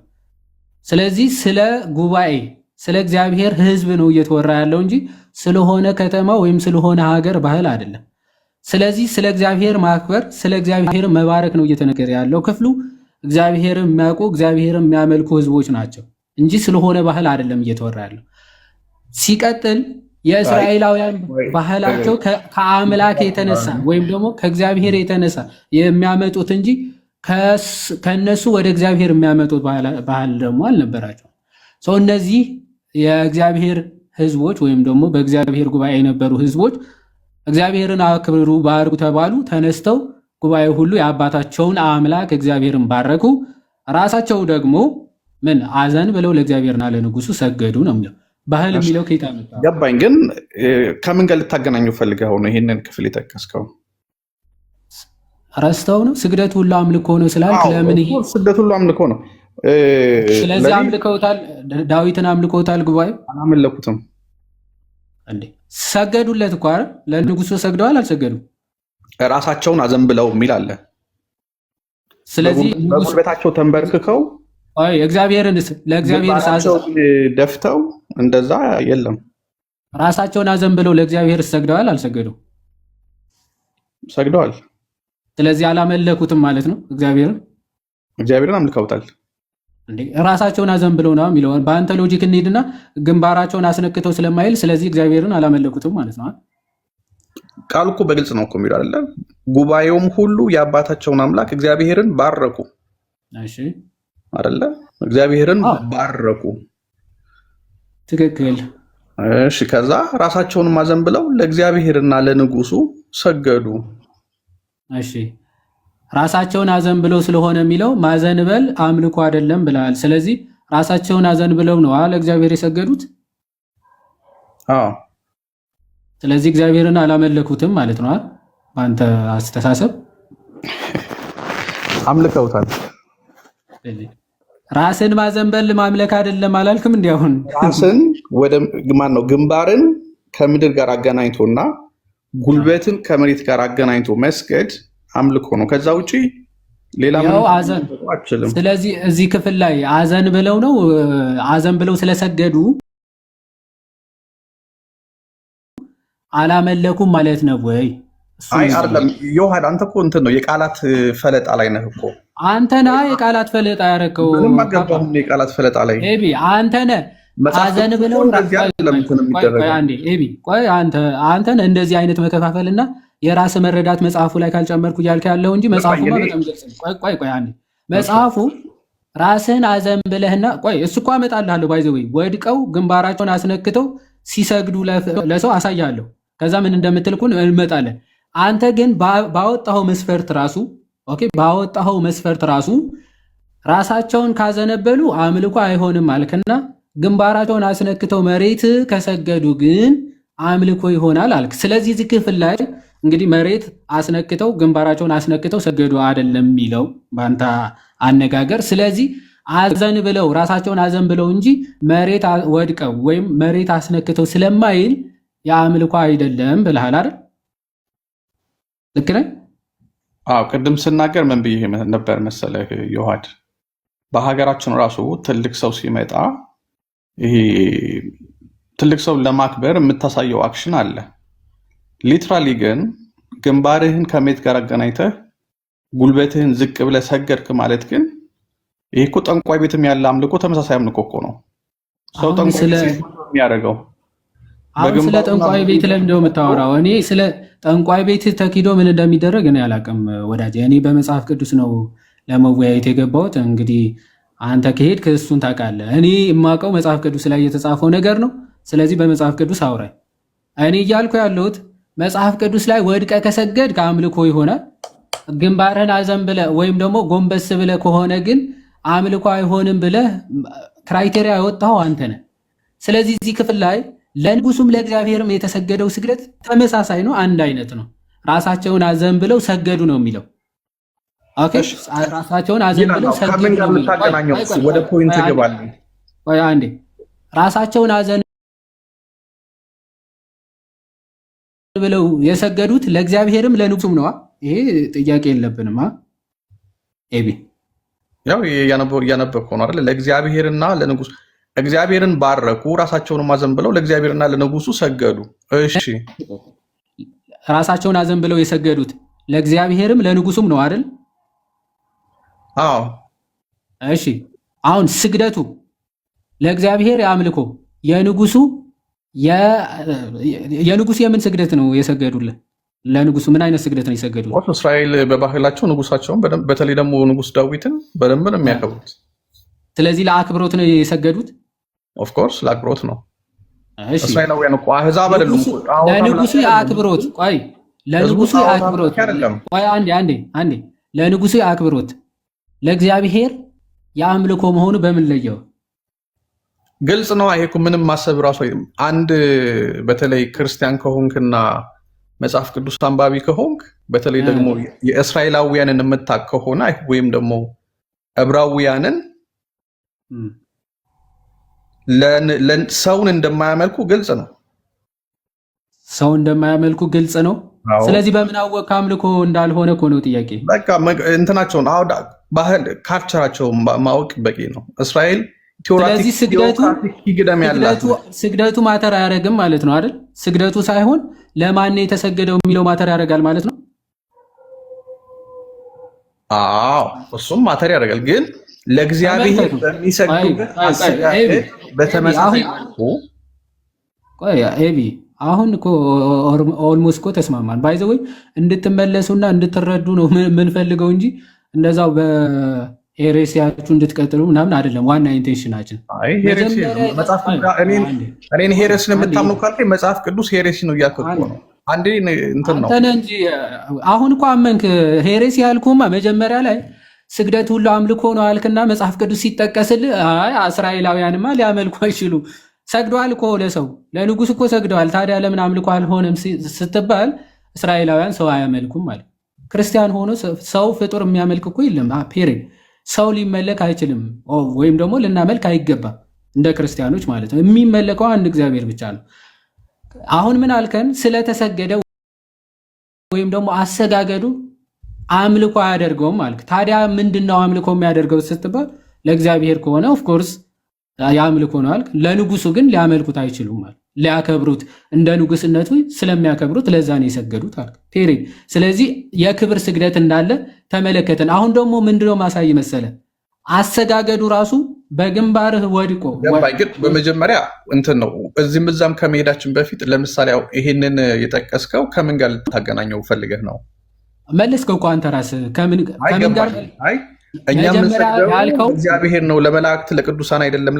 ስለዚህ ስለ ጉባኤ ስለ እግዚአብሔር ሕዝብ ነው እየተወራ ያለው እንጂ ስለሆነ ከተማ ወይም ስለሆነ ሀገር ባህል አይደለም። ስለዚህ ስለ እግዚአብሔር ማክበር ስለ እግዚአብሔር መባረክ ነው እየተነገረ ያለው ክፍሉ። እግዚአብሔርን የሚያውቁ እግዚአብሔርን የሚያመልኩ ህዝቦች ናቸው እንጂ ስለሆነ ባህል አይደለም እየተወራ ያለው። ሲቀጥል የእስራኤላውያን ባህላቸው ከአምላክ የተነሳ ወይም ደግሞ ከእግዚአብሔር የተነሳ የሚያመጡት እንጂ ከነሱ ወደ እግዚአብሔር የሚያመጡት ባህል ደግሞ አልነበራቸው። ሰው እነዚህ የእግዚአብሔር ህዝቦች ወይም ደግሞ በእግዚአብሔር ጉባኤ የነበሩ ህዝቦች እግዚአብሔርን አክብሩ ባርኩ ተባሉ። ተነስተው ጉባኤ ሁሉ የአባታቸውን አምላክ እግዚአብሔርን ባረኩ። ራሳቸው ደግሞ ምን አዘን ብለው ለእግዚአብሔርና ለንጉሱ ሰገዱ ነው የሚለው። ባህል የሚለው ከየት አመጣ? ገባኝ። ግን ከምን ጋር ልታገናኘው ፈልገው ነው ይሄንን ክፍል የጠቀስከው? ረስተው ነው ስግደት ሁሉ አምልኮ ነው ስላልክ ለምን ይሄ ስግደት ሁሉ አምልኮ ነው? ስለዚህ አምልከውታል። ዳዊትን አምልከውታል። ጉባኤ አላመለኩትም እንዴ? ሰገዱለት እኮ አይደል? ለንጉሱ ሰግደዋል አልሰገዱም? ራሳቸውን አዘንብለው የሚል አለ። ስለዚህ በጉልበታቸው ተንበርክከው እግዚአብሔርን ለእግዚአብሔር ደፍተው እንደዛ የለም። ራሳቸውን አዘንብለው ለእግዚአብሔር ሰግደዋል አልሰገዱም? ሰግደዋል። ስለዚህ አላመለኩትም ማለት ነው። እግዚአብሔርን አምልከውታል። እንዴ ራሳቸውን አዘንብለው ነው የሚለው። በአንተ ሎጂክ እንሂድና ግንባራቸውን አስነክተው ስለማይል ስለዚህ እግዚአብሔርን አላመለኩትም ማለት ነው። ቃሉ እኮ በግልጽ ነው እኮ የሚለው አይደለ? ጉባኤውም ሁሉ የአባታቸውን አምላክ እግዚአብሔርን ባረኩ። እሺ አይደለ? እግዚአብሔርን ባረኩ። ትክክል። እሺ ከዛ ራሳቸውን አዘንብለው ለእግዚአብሔርና ለንጉሱ ሰገዱ። እሺ ራሳቸውን አዘንብለው ስለሆነ የሚለው ማዘንበል አምልኮ አይደለም ብለዋል። ስለዚህ ራሳቸውን አዘንብለው ነው ለእግዚአብሔር የሰገዱት። ስለዚህ እግዚአብሔርን አላመለኩትም ማለት ነው በአንተ አስተሳሰብ። አምልከውታል። ራስን ማዘንበል ማምለክ አይደለም አላልክም? እንዲ አሁን ራስን ወደ ማን ነው ግንባርን ከምድር ጋር አገናኝቶና ጉልበትን ከመሬት ጋር አገናኝቶ መስገድ አምልኮ ነው። ከዛ ውጪ ሌላ ምንም አይችልም። ስለዚህ እዚህ ክፍል ላይ አዘን ብለው ነው አዘን ብለው ስለሰገዱ አላመለኩም ማለት ነው ወይ? አይ አይደለም። ዮሐድ አንተ እኮ እንትን ነው የቃላት ፈለጣ ላይ ነህ እኮ። አንተና የቃላት ፈለጣ ያረከው ምንም አገባም የቃላት ፈለጣ ላይ ኤቢ አንተነ አዘን ብለው ቆይ አንተን እንደዚህ አይነት መከፋፈልና የራስ መረዳት መጽሐፉ ላይ ካልጨመርኩ እያልክ ያለው እንጂ መጽሐፉማ በጣም ግልጽ ነው። ቆይ አንዴ መጽሐፉ ራስህን አዘን ብለህና ቆይ እሱ እኮ አመጣልሃለሁ ባይዘው ወድቀው ግንባራቸውን አስነክተው ሲሰግዱ ለሰው አሳያለሁ። ከዛ ምን እንደምትልኩን እንመጣለን። አንተ ግን ባወጣው መስፈርት ራሱ ራሳቸውን ካዘነበሉ አምልኮ አይሆንም አልክና ግንባራቸውን አስነክተው መሬት ከሰገዱ ግን አምልኮ ይሆናል አልክ። ስለዚህ እዚህ ክፍል ላይ እንግዲህ መሬት አስነክተው ግንባራቸውን አስነክተው ሰገዱ አይደለም የሚለው በአንተ አነጋገር። ስለዚህ አዘን ብለው ራሳቸውን አዘን ብለው እንጂ መሬት ወድቀው ወይም መሬት አስነክተው ስለማይል የአምልኮ አይደለም ብለሃል አይደል? ልክ ነህ? አዎ ቅድም ስናገር ምን ብዬ ነበር መሰለህ ዮሐድ፣ በሀገራችን ራሱ ትልቅ ሰው ሲመጣ ይሄ ትልቅ ሰው ለማክበር የምታሳየው አክሽን አለ። ሊትራሊ ግን ግንባርህን ከመሬት ጋር አገናኝተህ ጉልበትህን ዝቅ ብለህ ሰገድክ ማለት ግን ይሄ እኮ ጠንቋይ ቤትም ያለ አምልኮ ተመሳሳይ አምልኮ እኮ ነው። ሰው ጠንቋይ የሚያደርገው አሁን ስለ ጠንቋይ ቤት ለምን እንደው የምታወራው? እኔ ስለ ጠንቋይ ቤት ተኪዶ ምን እንደሚደረግ እኔ አላውቅም ወዳጄ። እኔ በመጽሐፍ ቅዱስ ነው ለመወያየት የገባሁት። እንግዲህ አንተ ከሄድክ እሱን ታውቃለህ። እኔ የማውቀው መጽሐፍ ቅዱስ ላይ የተጻፈው ነገር ነው። ስለዚህ በመጽሐፍ ቅዱስ አውራኝ። እኔ እያልኩ ያለሁት መጽሐፍ ቅዱስ ላይ ወድቀ ከሰገድ ከአምልኮ ይሆናል። ግንባርህን አዘን ብለህ ወይም ደግሞ ጎንበስ ብለህ ከሆነ ግን አምልኮ አይሆንም ብለህ ክራይቴሪያ ያወጣው አንተ ነህ። ስለዚህ እዚህ ክፍል ላይ ለንጉሱም ለእግዚአብሔርም የተሰገደው ስግደት ተመሳሳይ ነው፣ አንድ አይነት ነው። ራሳቸውን አዘን ብለው ሰገዱ ነው የሚለው። ኦኬ ራሳቸውን አዘን ብለው ሰገዱ ነው የሚለው። ወደ ፖይንት ገባለሁ። ቆይ አንዴ ራሳቸውን አዘን ብለው የሰገዱት ለእግዚአብሔርም ለንጉሱም ነው። ይሄ ጥያቄ የለብንም። ኤቢ ያው እያነበብከው ነው አይደል? ለእግዚአብሔርና ለንጉሱ እግዚአብሔርን ባረኩ፣ ራሳቸውን አዘን ብለው ለእግዚአብሔርና ለንጉሱ ሰገዱ። እሺ ራሳቸውን አዘን ብለው የሰገዱት ለእግዚአብሔርም ለንጉሱም ነው አይደል? አዎ። እሺ አሁን ስግደቱ ለእግዚአብሔር የአምልኮ የንጉሱ የምን ስግደት ነው የሰገዱለት? ለንጉሱ ምን አይነት ስግደት ነው የሰገዱት? እስራኤል በባህላቸው ንጉሳቸውን በተለይ ደግሞ ንጉስ ዳዊትን በደንብ ነው የሚያከብሩት። ስለዚህ ለአክብሮት ነው የሰገዱት። ኦፍ ኮርስ ለአክብሮት ነው። እስራኤላውያን እኮ አህዛብ አይደሉም። ለንጉሱ የአክብሮት ቆይ ለንጉሱ የአክብሮት ቆይ አንዴ ለንጉሱ የአክብሮት ለእግዚአብሔር የአምልኮ መሆኑ በምን ለየው? ግልጽ ነው። ይሄ እኮ ምንም ማሰብ ራሱ አንድ በተለይ ክርስቲያን ከሆንክና መጽሐፍ ቅዱስ አንባቢ ከሆንክ በተለይ ደግሞ የእስራኤላውያንን የምታውቅ ከሆነ ወይም ደግሞ ዕብራውያንን ሰውን እንደማያመልኩ ግልጽ ነው። ሰው እንደማያመልኩ ግልጽ ነው። ስለዚህ በምን አወቅ አምልኮ እንዳልሆነ እኮ ነው ጥያቄ። በቃ እንትናቸውን ባህል ካልቸራቸውን ማወቅ በቂ ነው። እስራኤል ስለዚህ ስግደቱ ማተር አያደርግም ማለት ነው አይደል? ስግደቱ ሳይሆን ለማን የተሰገደው የሚለው ማተር ያደርጋል ማለት ነው። አዎ እሱም ማተር ያደርጋል። ግን ለእግዚአብሔር በሚሰግዱበት በተመሳሳይ ኤቢ አሁን እኮ ኦልሞስት እኮ ተስማማን። ባይዘ ወይ እንድትመለሱና እንድትረዱ ነው የምንፈልገው እንጂ እንደዛው በሄሬሲያችሁ እንድትቀጥሉ ምናምን አይደለም። ዋና ኢንቴንሽናችን እኔን ሄሬሲን የምታምኑ ካልከኝ መጽሐፍ ቅዱስ ሄሬሲ ነው እያልኩ ነው። አንዴ እንትን ነው እንጂ አሁን እኮ አመንክ። ሄሬሲ ያልኩማ መጀመሪያ ላይ ስግደት ሁሉ አምልኮ ነው አልክና መጽሐፍ ቅዱስ ሲጠቀስል አይ እስራኤላውያንማ ሊያመልኩ አይችሉ ሰግደዋል እኮ ለሰው ለንጉስ እኮ ሰግደዋል። ታዲያ ለምን አምልኮ አልሆነም ስትባል እስራኤላውያን ሰው አያመልኩም ማለት። ክርስቲያን ሆኖ ሰው ፍጡር የሚያመልክ እኮ የለም። ፔሬድ ሰው ሊመለክ አይችልም፣ ወይም ደግሞ ልናመልክ አይገባም እንደ ክርስቲያኖች ማለት ነው። የሚመለከው አንድ እግዚአብሔር ብቻ ነው። አሁን ምን አልከን? ስለተሰገደ ወይም ደግሞ አሰጋገዱ አምልኮ አያደርገውም አልክ። ታዲያ ምንድነው አምልኮ የሚያደርገው ስትባል ለእግዚአብሔር ከሆነ ኦፍኮርስ የአምልኮ ነው አልክ። ለንጉሱ ግን ሊያመልኩት አይችሉም ማለት። ሊያከብሩት እንደ ንጉስነቱ ስለሚያከብሩት ለዛ ነው የሰገዱት አልክ። ፔሬድ። ስለዚህ የክብር ስግደት እንዳለ ተመለከትን። አሁን ደግሞ ምንድነው ማሳይ መሰለ አሰጋገዱ ራሱ በግንባርህ ወድቆ ግን በመጀመሪያ እንትን ነው እዚህም እዛም ከመሄዳችን በፊት ለምሳሌ ይሄንን የጠቀስከው ከምን ጋር ልታገናኘው ፈልገህ ነው? መለስከው እኮ አንተ ራስህ ከምን ጋር እኛ የምንሰግደው እግዚአብሔር ነው ለመላእክት ለቅዱሳን አይደለም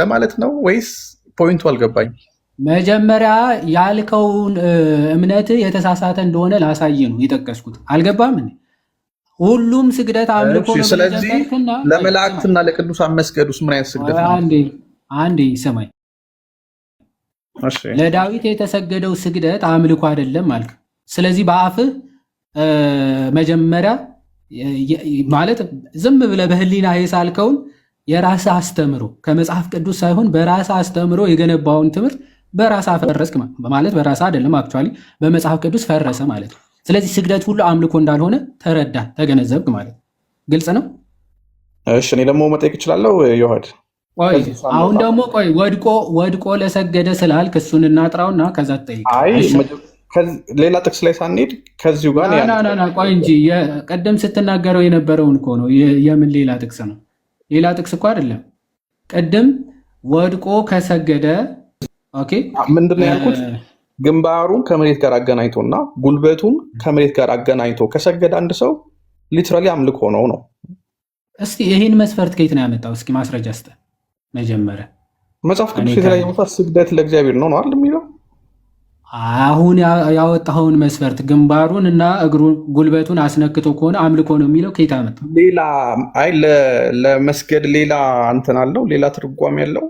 ለማለት ነው ወይስ ፖይንቱ አልገባኝ። መጀመሪያ ያልከውን እምነት የተሳሳተ እንደሆነ ላሳይ ነው የጠቀስኩት። አልገባም እንዴ? ሁሉም ስግደት አምልኮ ነው። ስለዚህ ለመላእክትና ለቅዱሳን መስገዱስ ምን አይነት ስግደት ነው? አንዴ ሰማይ ለዳዊት የተሰገደው ስግደት አምልኮ አይደለም አልክ። ስለዚህ በአፍህ መጀመሪያ ማለት ዝም ብለህ በህሊና የሳልከውን የራስህ አስተምሮ ከመጽሐፍ ቅዱስ ሳይሆን በራስህ አስተምሮ የገነባውን ትምህርት በራስህ አፈረስክ ማለት በራስህ አይደለም፣ አክቹዋሊ በመጽሐፍ ቅዱስ ፈረሰ ማለት ነው። ስለዚህ ስግደት ሁሉ አምልኮ እንዳልሆነ ተረዳ፣ ተገነዘብክ ማለት ግልጽ ነው። እሺ እኔ ደግሞ መጠየቅ እችላለሁ ዮሐድ? ቆይ አሁን ደግሞ ቆይ ወድቆ ለሰገደ ስላልክ እሱን እናጥራውና ከዛ ትጠይቅ። ሌላ ጥቅስ ላይ ሳንሄድ ከዚሁ ጋር ቆይ እንጂ ቀደም ስትናገረው የነበረውን እኮ ነው። የምን ሌላ ጥቅስ ነው? ሌላ ጥቅስ እኮ አይደለም። ቅድም ወድቆ ከሰገደ ኦኬ፣ ምንድነው ያልኩት? ግንባሩን ከመሬት ጋር አገናኝቶና ጉልበቱን ከመሬት ጋር አገናኝቶ ከሰገደ አንድ ሰው ሊትራሊ አምልኮ ነው። እስቲ ይህን መስፈርት ከየት ነው ያመጣው? እስኪ ማስረጃ ስጠን መጀመሪያ። መጽሐፍ ቅዱስ የተለያየ ቦታ ስግደት ለእግዚአብሔር ነው አይደል የሚለው? አሁን ያወጣኸውን መስፈርት ግንባሩን እና እግሩን ጉልበቱን አስነክቶ ከሆነ አምልኮ ነው የሚለው ከየት አመጣው? ሌላ ለመስገድ ሌላ እንትን አለው፣ ሌላ ትርጓሜ ያለው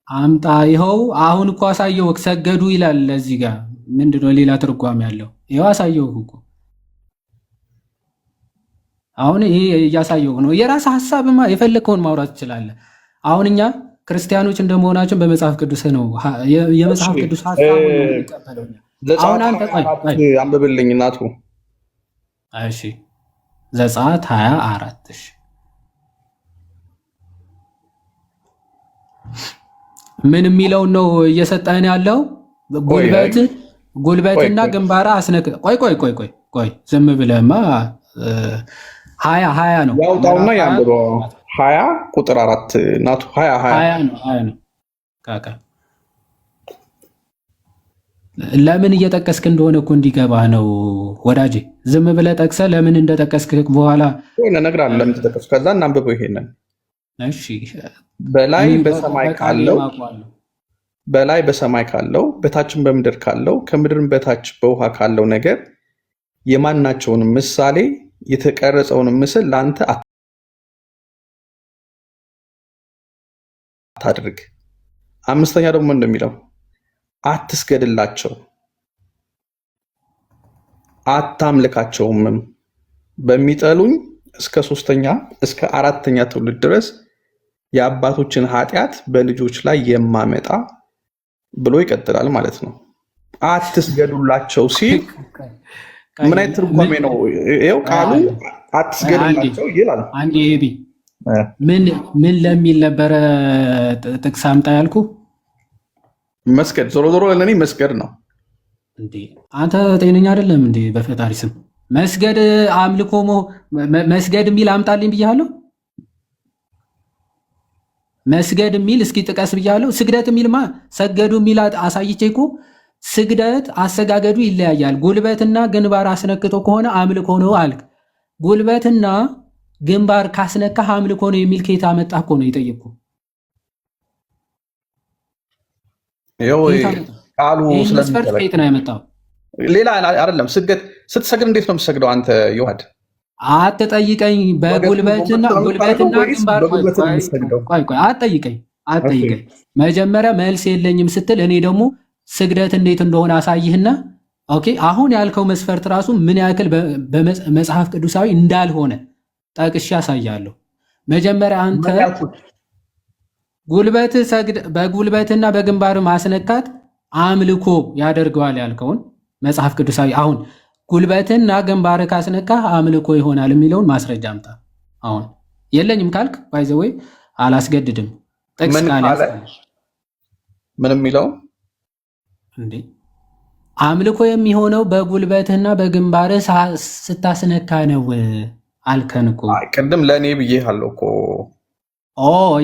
አምጣ። ይኸው አሁን እኮ አሳየው፣ ሰገዱ ይላል እዚህ ጋር። ምንድነው ሌላ ትርጓሜ ያለው? ይኸው አሳየው እኮ አሁን ይሄ እያሳየው ነው። የራስ ሐሳብማ የፈለከውን ማውራት ትችላለህ። አሁን እኛ ክርስቲያኖች እንደመሆናችን በመጽሐፍ ቅዱስ ነው የመጽሐፍ ቅዱስ ሐሳብ ነው የሚቀበለው። አሁን አንተ አንብብልኝ እናቱ። እሺ ዘጸአት 24 እሺ ምን የሚለው ነው እየሰጠን ያለው? ጉልበትና ግንባራ አስነክ ቆይ ዝም ብለህማ 20 ነው ያውጣውና ያንብበው። 20 ቁጥር 4 እናቱ 20 ነው። ካካ ለምን እየጠቀስክ እንደሆነ እኮ እንዲገባህ ነው ወዳጄ። ዝም ብለህ ጠቅሰህ ለምን እንደጠቀስክ በኋላ ወይ እነግርሃለሁ ለምን ተጠቀስክ። ከዛ እናንብበው ይሄንን። እሺ በላይ በሰማይ ካለው በታችም በምድር ካለው ከምድርም በታች በውሃ ካለው ነገር የማናቸውን ምሳሌ የተቀረጸውን ምስል ለአንተ አታድርግ። አምስተኛ ደግሞ እንደሚለው አትስገድላቸው፣ አታምልካቸውም። በሚጠሉኝ እስከ 3ኛ እስከ 4ኛ ትውልድ ድረስ የአባቶችን ኃጢአት በልጆች ላይ የማመጣ ብሎ ይቀጥላል ማለት ነው። አትስገዱላቸው ሲል ምን አይነት ትርጓሜ ነው? ይኸው ቃሉ አትስገዱላቸው ይላል። አንዴ ሄቢ ምን ለሚል ነበረ ጥቅስ አምጣ ያልኩ? መስገድ። ዞሮ ዞሮ ለእኔ መስገድ ነው። እንዴ አንተ ጤነኛ አይደለም እንዴ? በፈጣሪ ስም መስገድ አምልኮ መስገድ የሚል አምጣልኝ ብያለሁ። መስገድ የሚል እስኪ ጥቀስ ብያለሁ። ስግደት የሚልማ ሰገዱ የሚል አሳይቼ እኮ ስግደት አሰጋገዱ ይለያያል። ጉልበትና ግንባር አስነክቶ ከሆነ አምልኮ ነው አልክ። ጉልበትና ግንባር ካስነካህ አምልኮ ነው የሚል ከየት አመጣህ እኮ ነው የጠየቅኩ። ቃሉ መስፈርት ከየት ነው ያመጣው? ሌላ አይደለም። ስትሰግድ እንዴት ነው የምትሰግደው አንተ ዮሐድ? አትጠይቀኝ። በጉልበትና ግንባር አትጠይቀኝ። መጀመሪያ መልስ የለኝም ስትል እኔ ደግሞ ስግደት እንዴት እንደሆነ አሳይህና ኦኬ። አሁን ያልከው መስፈርት ራሱ ምን ያክል በመጽሐፍ ቅዱሳዊ እንዳልሆነ ጠቅሼ ያሳያለሁ። መጀመሪያ አንተ በጉልበትና በግንባር ማስነካት አምልኮ ያደርገዋል ያልከውን መጽሐፍ ቅዱሳዊ አሁን ጉልበትና ግንባር ካስነካ አምልኮ ይሆናል የሚለውን ማስረጃ አምጣ። አሁን የለኝም ካልክ ባይዘወይ አላስገድድም። ጥቅስ ካለ ምን የሚለው እንዴ አምልኮ የሚሆነው በጉልበትህና በግንባርህ ስታስነካ ነው አልከን እኮ። ቅድም ለእኔ ብዬሃለሁ እኮ።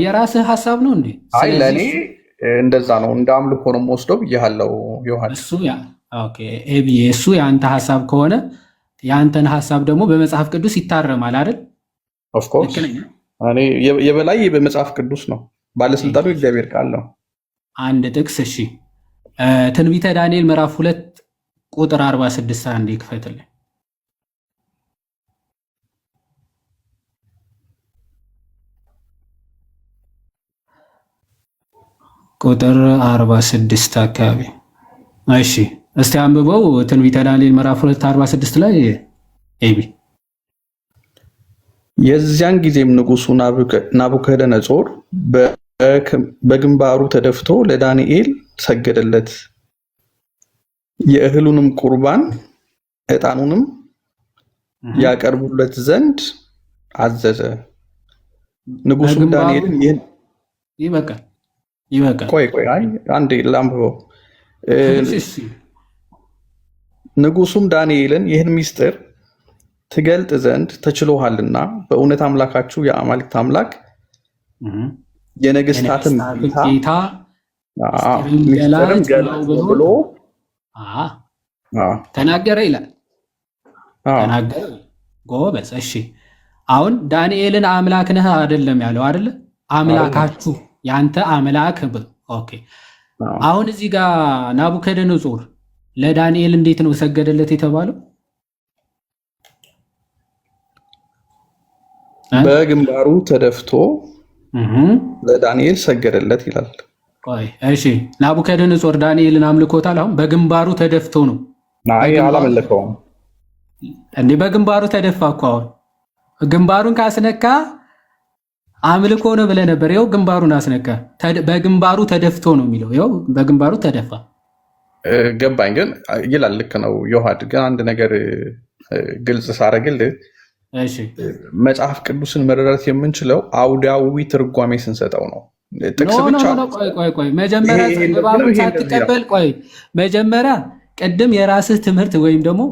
የራስህ ሀሳብ ነው እንዴ? አይ ለእኔ እንደዛ ነው፣ እንደ አምልኮ ነው የምወስደው ብዬሃለሁ ዮሐንስ። እሱ የአንተ ሀሳብ ከሆነ የአንተን ሀሳብ ደግሞ በመጽሐፍ ቅዱስ ይታረማል አይደል? ኦፍኮርስ እኔ የበላይ በመጽሐፍ ቅዱስ ነው፣ ባለስልጣኑ እግዚአብሔር ቃል ነው። አንድ ጥቅስ እሺ፣ ትንቢተ ዳንኤል ምዕራፍ 2 ቁጥር 46 አንዴ ክፈትልኝ። ቁጥር 46 አካባቢ። እሺ እስቲ አንብበው። ትንቢተ ዳንኤል ምዕራፍ 2 46 ላይ ኤቢ የዚያን ጊዜም ንጉሱ ናቡከደነጾር በግንባሩ ተደፍቶ ለዳንኤል ሰገደለት፣ የእህሉንም ቁርባን ዕጣኑንም ያቀርቡለት ዘንድ አዘዘ። ንጉሱም ዳንኤልን ይህን ይበቃል። ቆይ አንዴ ላንብበው። ንጉሱም ዳንኤልን ይህን ምስጢር ትገልጥ ዘንድ ተችሎሃልና በእውነት አምላካችሁ የአማልክት አምላክ የነገስታትም ጌታ ምስጢርን ገለጠ ብሎ ተናገረ ይላል። ተናገረ ጎበዝ። እሺ አሁን ዳንኤልን አምላክ ነህ አይደለም ያለው አይደለ? አምላካችሁ ያንተ አምላክ። ኦኬ አሁን እዚህ ጋር ናቡከደነጾር ለዳንኤል እንዴት ነው ሰገደለት የተባለው? በግንባሩ ተደፍቶ ለዳንኤል ሰገደለት ይላል። እሺ ናቡከደነጾር ዳንኤልን አምልኮታል። አሁን በግንባሩ ተደፍቶ ነው። አይ አላመለከውም እንዴ? በግንባሩ ተደፋ እኮ። አሁን ግንባሩን ካስነካ አምልኮ ነው ብለህ ነበር። ይኸው ግንባሩን አስነካ። በግንባሩ ተደፍቶ ነው የሚለው። ይኸው በግንባሩ ተደፋ። ገባኝ ግን ይላል። ልክ ነው ዮሐድ። ግን አንድ ነገር ግልጽ ሳረግልህ መጽሐፍ ቅዱስን መረዳት የምንችለው አውዳዊ ትርጓሜ ስንሰጠው ነው። ጥቅስ ብቻ ቆይ መጀመሪያ ንባቡን ሳትቀበል መጀመሪያ ቅድም የራስህ ትምህርት ወይም ደግሞ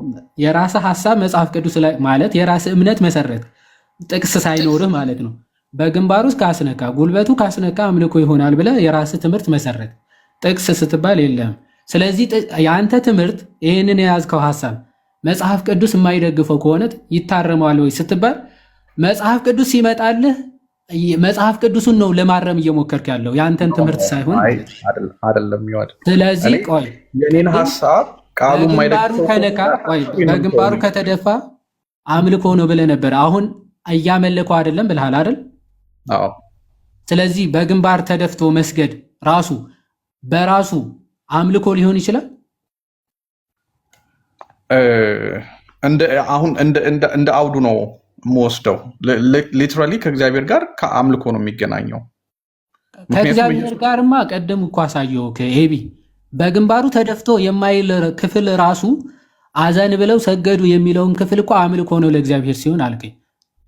የራስህ ሀሳብ መጽሐፍ ቅዱስ ላይ ማለት የራስህ እምነት መሰረት ጥቅስ ሳይኖርህ ማለት ነው። በግንባሩ ካስነካ ጉልበቱ ካስነካ አምልኮ ይሆናል ብለህ የራስህ ትምህርት መሰረት ጥቅስ ስትባል የለም። ስለዚህ የአንተ ትምህርት ይህንን የያዝከው ሀሳብ መጽሐፍ ቅዱስ የማይደግፈው ከሆነ ይታረመዋል ወይ ስትባል መጽሐፍ ቅዱስ ሲመጣልህ መጽሐፍ ቅዱሱን ነው ለማረም እየሞከርክ ያለው ያንተን ትምህርት ሳይሆን አይደለም። ይዋድ ስለዚህ የኔን ሐሳብ ቃሉ የማይደግፈው በግንባሩ ከተደፋ አምልኮ ነው ብለህ ነበር። አሁን እያመለከው አይደለም ብለሃል አይደል? አዎ። ስለዚህ በግንባር ተደፍቶ መስገድ ራሱ በራሱ አምልኮ ሊሆን ይችላል። አሁን እንደ አውዱ ነው የምወስደው። ሊትራሊ ከእግዚአብሔር ጋር ከአምልኮ ነው የሚገናኘው። ከእግዚአብሔር ጋርማ ቀደም እኮ አሳየው ከኤቢ በግንባሩ ተደፍቶ የማይል ክፍል ራሱ አዘን ብለው ሰገዱ የሚለውን ክፍል እኮ አምልኮ ነው ለእግዚአብሔር ሲሆን አልከኝ።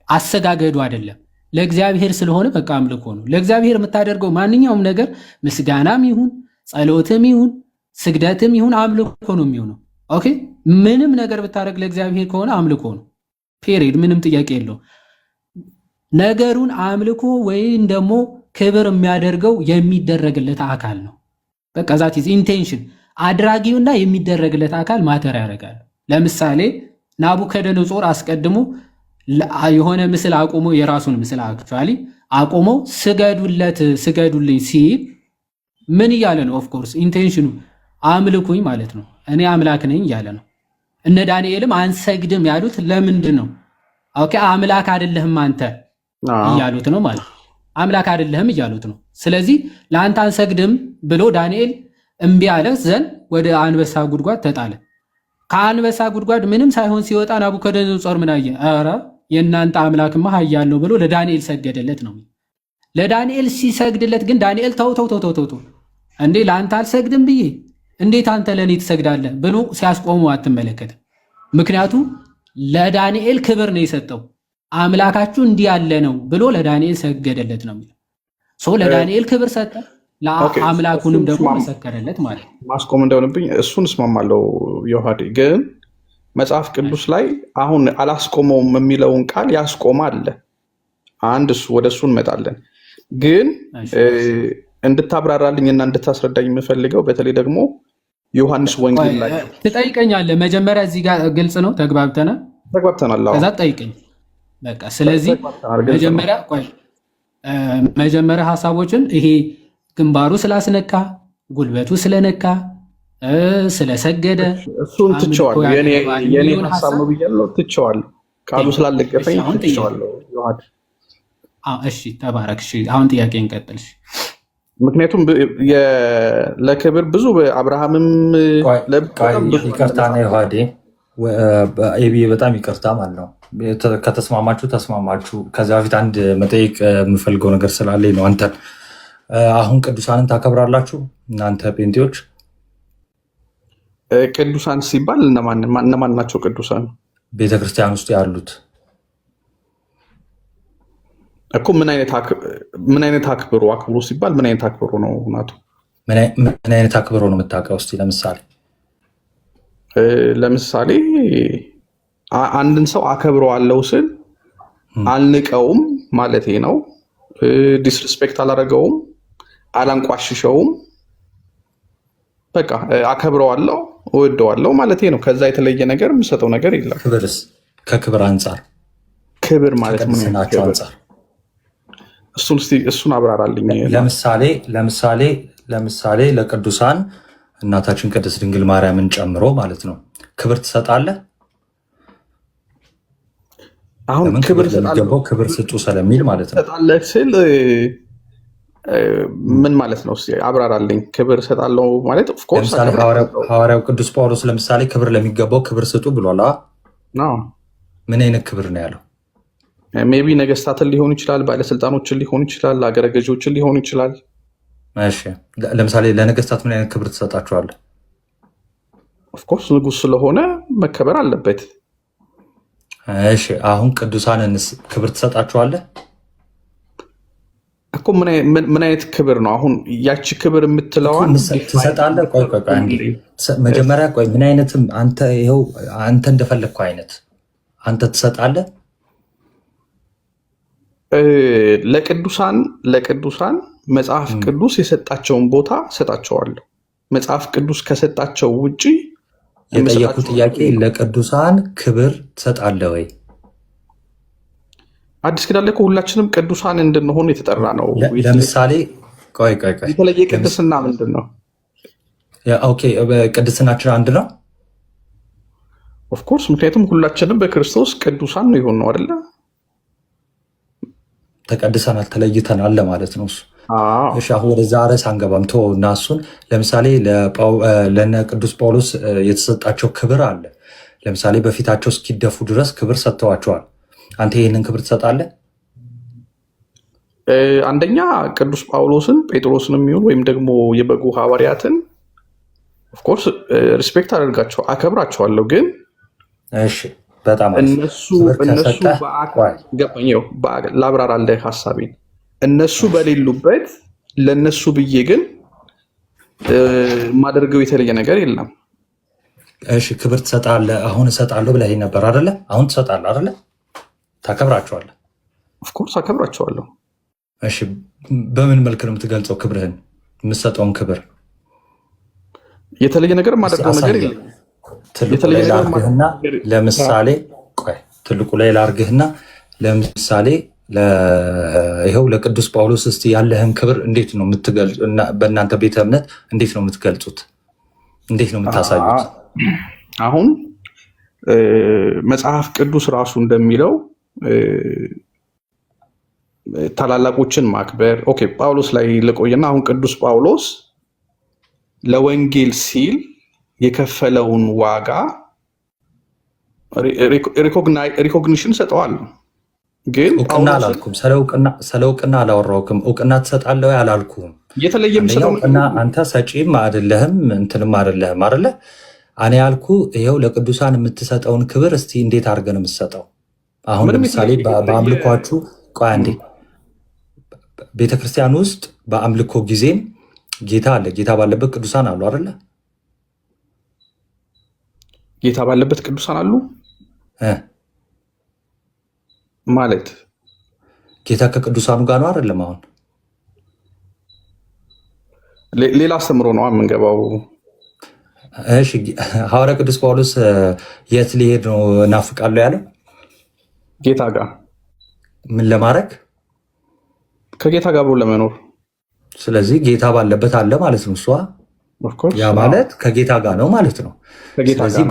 አሰጋገዱ አይደለም ለእግዚአብሔር ስለሆነ በቃ አምልኮ ነው። ለእግዚአብሔር የምታደርገው ማንኛውም ነገር ምስጋናም ይሁን ጸሎትም ይሁን ስግደትም ይሁን አምልኮ ነው የሚሆነው። ኦኬ ምንም ነገር ብታደርግ ለእግዚአብሔር ከሆነ አምልኮ ነው። ፔሪድ ምንም ጥያቄ የለው። ነገሩን አምልኮ ወይም ደግሞ ክብር የሚያደርገው የሚደረግለት አካል ነው። በቃ ዛት ኢዝ ኢንቴንሽን። አድራጊውና የሚደረግለት አካል ማተር ያደርጋል። ለምሳሌ ናቡከደነጾር አስቀድሞ የሆነ ምስል አቆሞ የራሱን ምስል አክቹአሊ አቆሞ ስገዱለት ስገዱልኝ ሲል ምን እያለ ነው? ኦፍኮርስ ኢንቴንሽኑ አምልኩኝ ማለት ነው። እኔ አምላክ ነኝ እያለ ነው። እነ ዳንኤልም አንሰግድም ያሉት ለምንድን ነው? ኦኬ አምላክ አይደለህም አንተ እያሉት ነው ማለት አምላክ አይደለህም እያሉት ነው። ስለዚህ ለአንተ አንሰግድም ብሎ ዳንኤል እምቢ አለ ዘንድ ወደ አንበሳ ጉድጓድ ተጣለ። ከአንበሳ ጉድጓድ ምንም ሳይሆን ሲወጣ ናቡከደነጾር ምን አየ? ኧረ የእናንተ አምላክማ ኃያል ነው ብሎ ለዳንኤል ሰገደለት ነው። ለዳንኤል ሲሰግድለት ግን ዳንኤል ተው እንዴ ለአንተ አልሰግድም ብዬ እንዴት አንተ ለእኔ ትሰግዳለህ ብሎ ሲያስቆሙ አትመለከትም። ምክንያቱም ለዳንኤል ክብር ነው የሰጠው። አምላካችሁ እንዲህ ያለ ነው ብሎ ለዳንኤል ሰገደለት ነው የሚለው። ለዳንኤል ክብር ሰጠ። ለአምላኩንም ደግሞ መሰከረለት ማለት ነው። ማስቆም እንደሆነብኝ እሱን እስማማለሁ። ዮሐዴ ግን መጽሐፍ ቅዱስ ላይ አሁን አላስቆመውም የሚለውን ቃል ያስቆመ አለ። አንድ ወደ እሱ እንመጣለን። ግን እንድታብራራልኝ እና እንድታስረዳኝ የምፈልገው በተለይ ደግሞ ዮሐንስ ወንጌል ላይ ትጠይቀኛለህ። መጀመሪያ እዚህ ጋር ግልጽ ነው፣ ተግባብተናል። ከዛ ጠይቀኝ በቃ። ስለዚህ መጀመሪያ ሀሳቦችን ይሄ ግንባሩ ስላስነካ፣ ጉልበቱ ስለነካ፣ ስለሰገደ እሱን ትቼዋለሁ። የኔ ሀሳብ ነው ብያለሁ፣ ትቼዋለሁ። ቃሉ ስላለገፈኝ ትቼዋለሁ። ዮሐድ እሺ፣ ተባረክ። እሺ፣ አሁን ጥያቄ እንቀጥል። ምክንያቱም ለክብር ብዙ አብርሃምም ይቅርታ ነው ዮሐዴ፣ ኤቢ በጣም ይቅርታ ማለት ነው። ከተስማማችሁ ተስማማችሁ። ከዚ በፊት አንድ መጠየቅ የምፈልገው ነገር ስላለኝ ነው። አንተን አሁን ቅዱሳንን ታከብራላችሁ እናንተ ጴንጤዎች? ቅዱሳን ሲባል እነማን ናቸው ቅዱሳን? ቤተክርስቲያን ውስጥ ያሉት እኮ ምን አይነት አክብሮ ሲባል ምን አይነት አክብሮ ነው ናቱ? ምን አይነት አክብሮ ነው የምታውቀው? እስኪ ለምሳሌ አንድን ሰው አከብረዋለሁ ስል አልንቀውም ማለቴ ነው። ዲስሪስፔክት አላረገውም፣ አላንቋሽሸውም። በቃ አከብረዋለሁ፣ እወደዋለሁ ማለቴ ነው። ከዛ የተለየ ነገር የምሰጠው ነገር የለም። ክብርስ? ከክብር አንጻር ክብር ማለት ምን ናቸው አንጻር እሱን አብራራልኝ። ለምሳሌ ለቅዱሳን እናታችን ቅድስት ድንግል ማርያምን ጨምሮ ማለት ነው ክብር ትሰጣለህ? አሁን ክብር ስጡ ስለሚል ማለት ነው። ትሰጣለህ ስል ምን ማለት ነው? አብራራልኝ። ክብር ሰጣለሁ ማለት ኦፍኮርስ ሐዋርያው ቅዱስ ጳውሎስ ለምሳሌ ክብር ለሚገባው ክብር ስጡ ብሏል። ምን አይነት ክብር ነው ያለው? ሜይ ቢ ነገስታትን ሊሆን ይችላል፣ ባለስልጣኖችን ሊሆን ይችላል፣ አገረ ገዢዎችን ሊሆን ይችላል። እሺ ለምሳሌ ለነገስታት ምን አይነት ክብር ትሰጣቸዋለህ? ኦፍኮርስ ንጉስ ስለሆነ መከበር አለበት። እሺ አሁን ቅዱሳንንስ ክብር ትሰጣቸዋለህ እኮ? ምን አይነት ክብር ነው አሁን? ያቺ ክብር የምትለዋን ትሰጣለህ? ቆይ መጀመሪያ ምን አይነትም አንተ ይኸው አንተ እንደፈለግከው አይነት አንተ ትሰጣለህ? ለቅዱሳን መጽሐፍ ቅዱስ የሰጣቸውን ቦታ ሰጣቸዋለሁ። መጽሐፍ ቅዱስ ከሰጣቸው ውጪ የጠየቁ ጥያቄ ለቅዱሳን ክብር ትሰጣለህ ወይ? አዲስ ኪዳን ላይ ሁላችንም ቅዱሳን እንድንሆን የተጠራ ነው። ለምሳሌ የተለየ ቅድስና ምንድን ነው? ቅድስናችን አንድ ነው ኦፍኮርስ። ምክንያቱም ሁላችንም በክርስቶስ ቅዱሳን ነው የሆን ነው አይደለ? ተቀድሰናል፣ ተለይተናል ለማለት ነው እሱ። እሺ አሁን ወደዛ ርዕስ አንገባም። እና እሱን ለምሳሌ ለነ ቅዱስ ጳውሎስ የተሰጣቸው ክብር አለ። ለምሳሌ በፊታቸው እስኪደፉ ድረስ ክብር ሰጥተዋቸዋል። አንተ ይህንን ክብር ትሰጣለህ? አንደኛ ቅዱስ ጳውሎስን ጴጥሮስን የሚሆን ወይም ደግሞ የበጉ ሐዋርያትን ኦፍኮርስ ሪስፔክት አደርጋቸው አከብራቸዋለሁ። ግን እሺ በጣም ላብራራለህ ሀሳቤን። እነሱ በሌሉበት ለነሱ ብዬ ግን የማደርገው የተለየ ነገር የለም። እሺ ክብር ትሰጣለህ? አሁን እሰጣለሁ ብለህ ነበር አይደለ? አሁን ትሰጣለህ አይደለ? ታከብራቸዋለህ? ኦፍኮርስ አከብራቸዋለሁ። እሺ በምን መልክ ነው የምትገልጸው ክብርህን? የምትሰጠውን ክብር የተለየ ነገር የማደርገው ነገር የለም። ለምሳሌ ትልቁ ላይ ላርግህና ለምሳሌ ይኸው ለቅዱስ ጳውሎስ እስቲ ያለህን ክብር እንዴት ነው የምትገልጹ? በእናንተ ቤተ እምነት እንዴት ነው የምትገልጹት? እንዴት ነው የምታሳዩት? አሁን መጽሐፍ ቅዱስ ራሱ እንደሚለው ታላላቆችን ማክበር። ኦኬ ጳውሎስ ላይ ልቆይና አሁን ቅዱስ ጳውሎስ ለወንጌል ሲል የከፈለውን ዋጋ ሪኮግኒሽን ሰጠዋለሁ። ግን እውቅና አላልኩም። ስለ እውቅና አላወራሁም። እውቅና ትሰጣለህ አላልኩም። የተለየ እውቅና አንተ ሰጪም አይደለህም እንትንም አይደለህም አይደለ? እኔ ያልኩ ይኸው ለቅዱሳን የምትሰጠውን ክብር እስቲ እንዴት አድርገህ ነው የምትሰጠው? አሁን ለምሳሌ በአምልኳችሁ ቆይ አንዴ፣ ቤተክርስቲያን ውስጥ በአምልኮ ጊዜም ጌታ አለ። ጌታ ባለበት ቅዱሳን አሉ አይደለ? ጌታ ባለበት ቅዱሳን አሉ ማለት ጌታ ከቅዱሳኑ ጋር ነው አይደለም? አሁን ሌላ አስተምሮ ነው የምንገባው። እሺ ሐዋርያ ቅዱስ ጳውሎስ የት ሊሄድ ነው እናፍቃለሁ ያለው? ጌታ ጋር። ምን ለማድረግ? ከጌታ ጋር ብሎ ለመኖር። ስለዚህ ጌታ ባለበት አለ ማለት ነው። እሷ ያ ማለት ከጌታ ጋር ነው ማለት ነው። ስለዚህ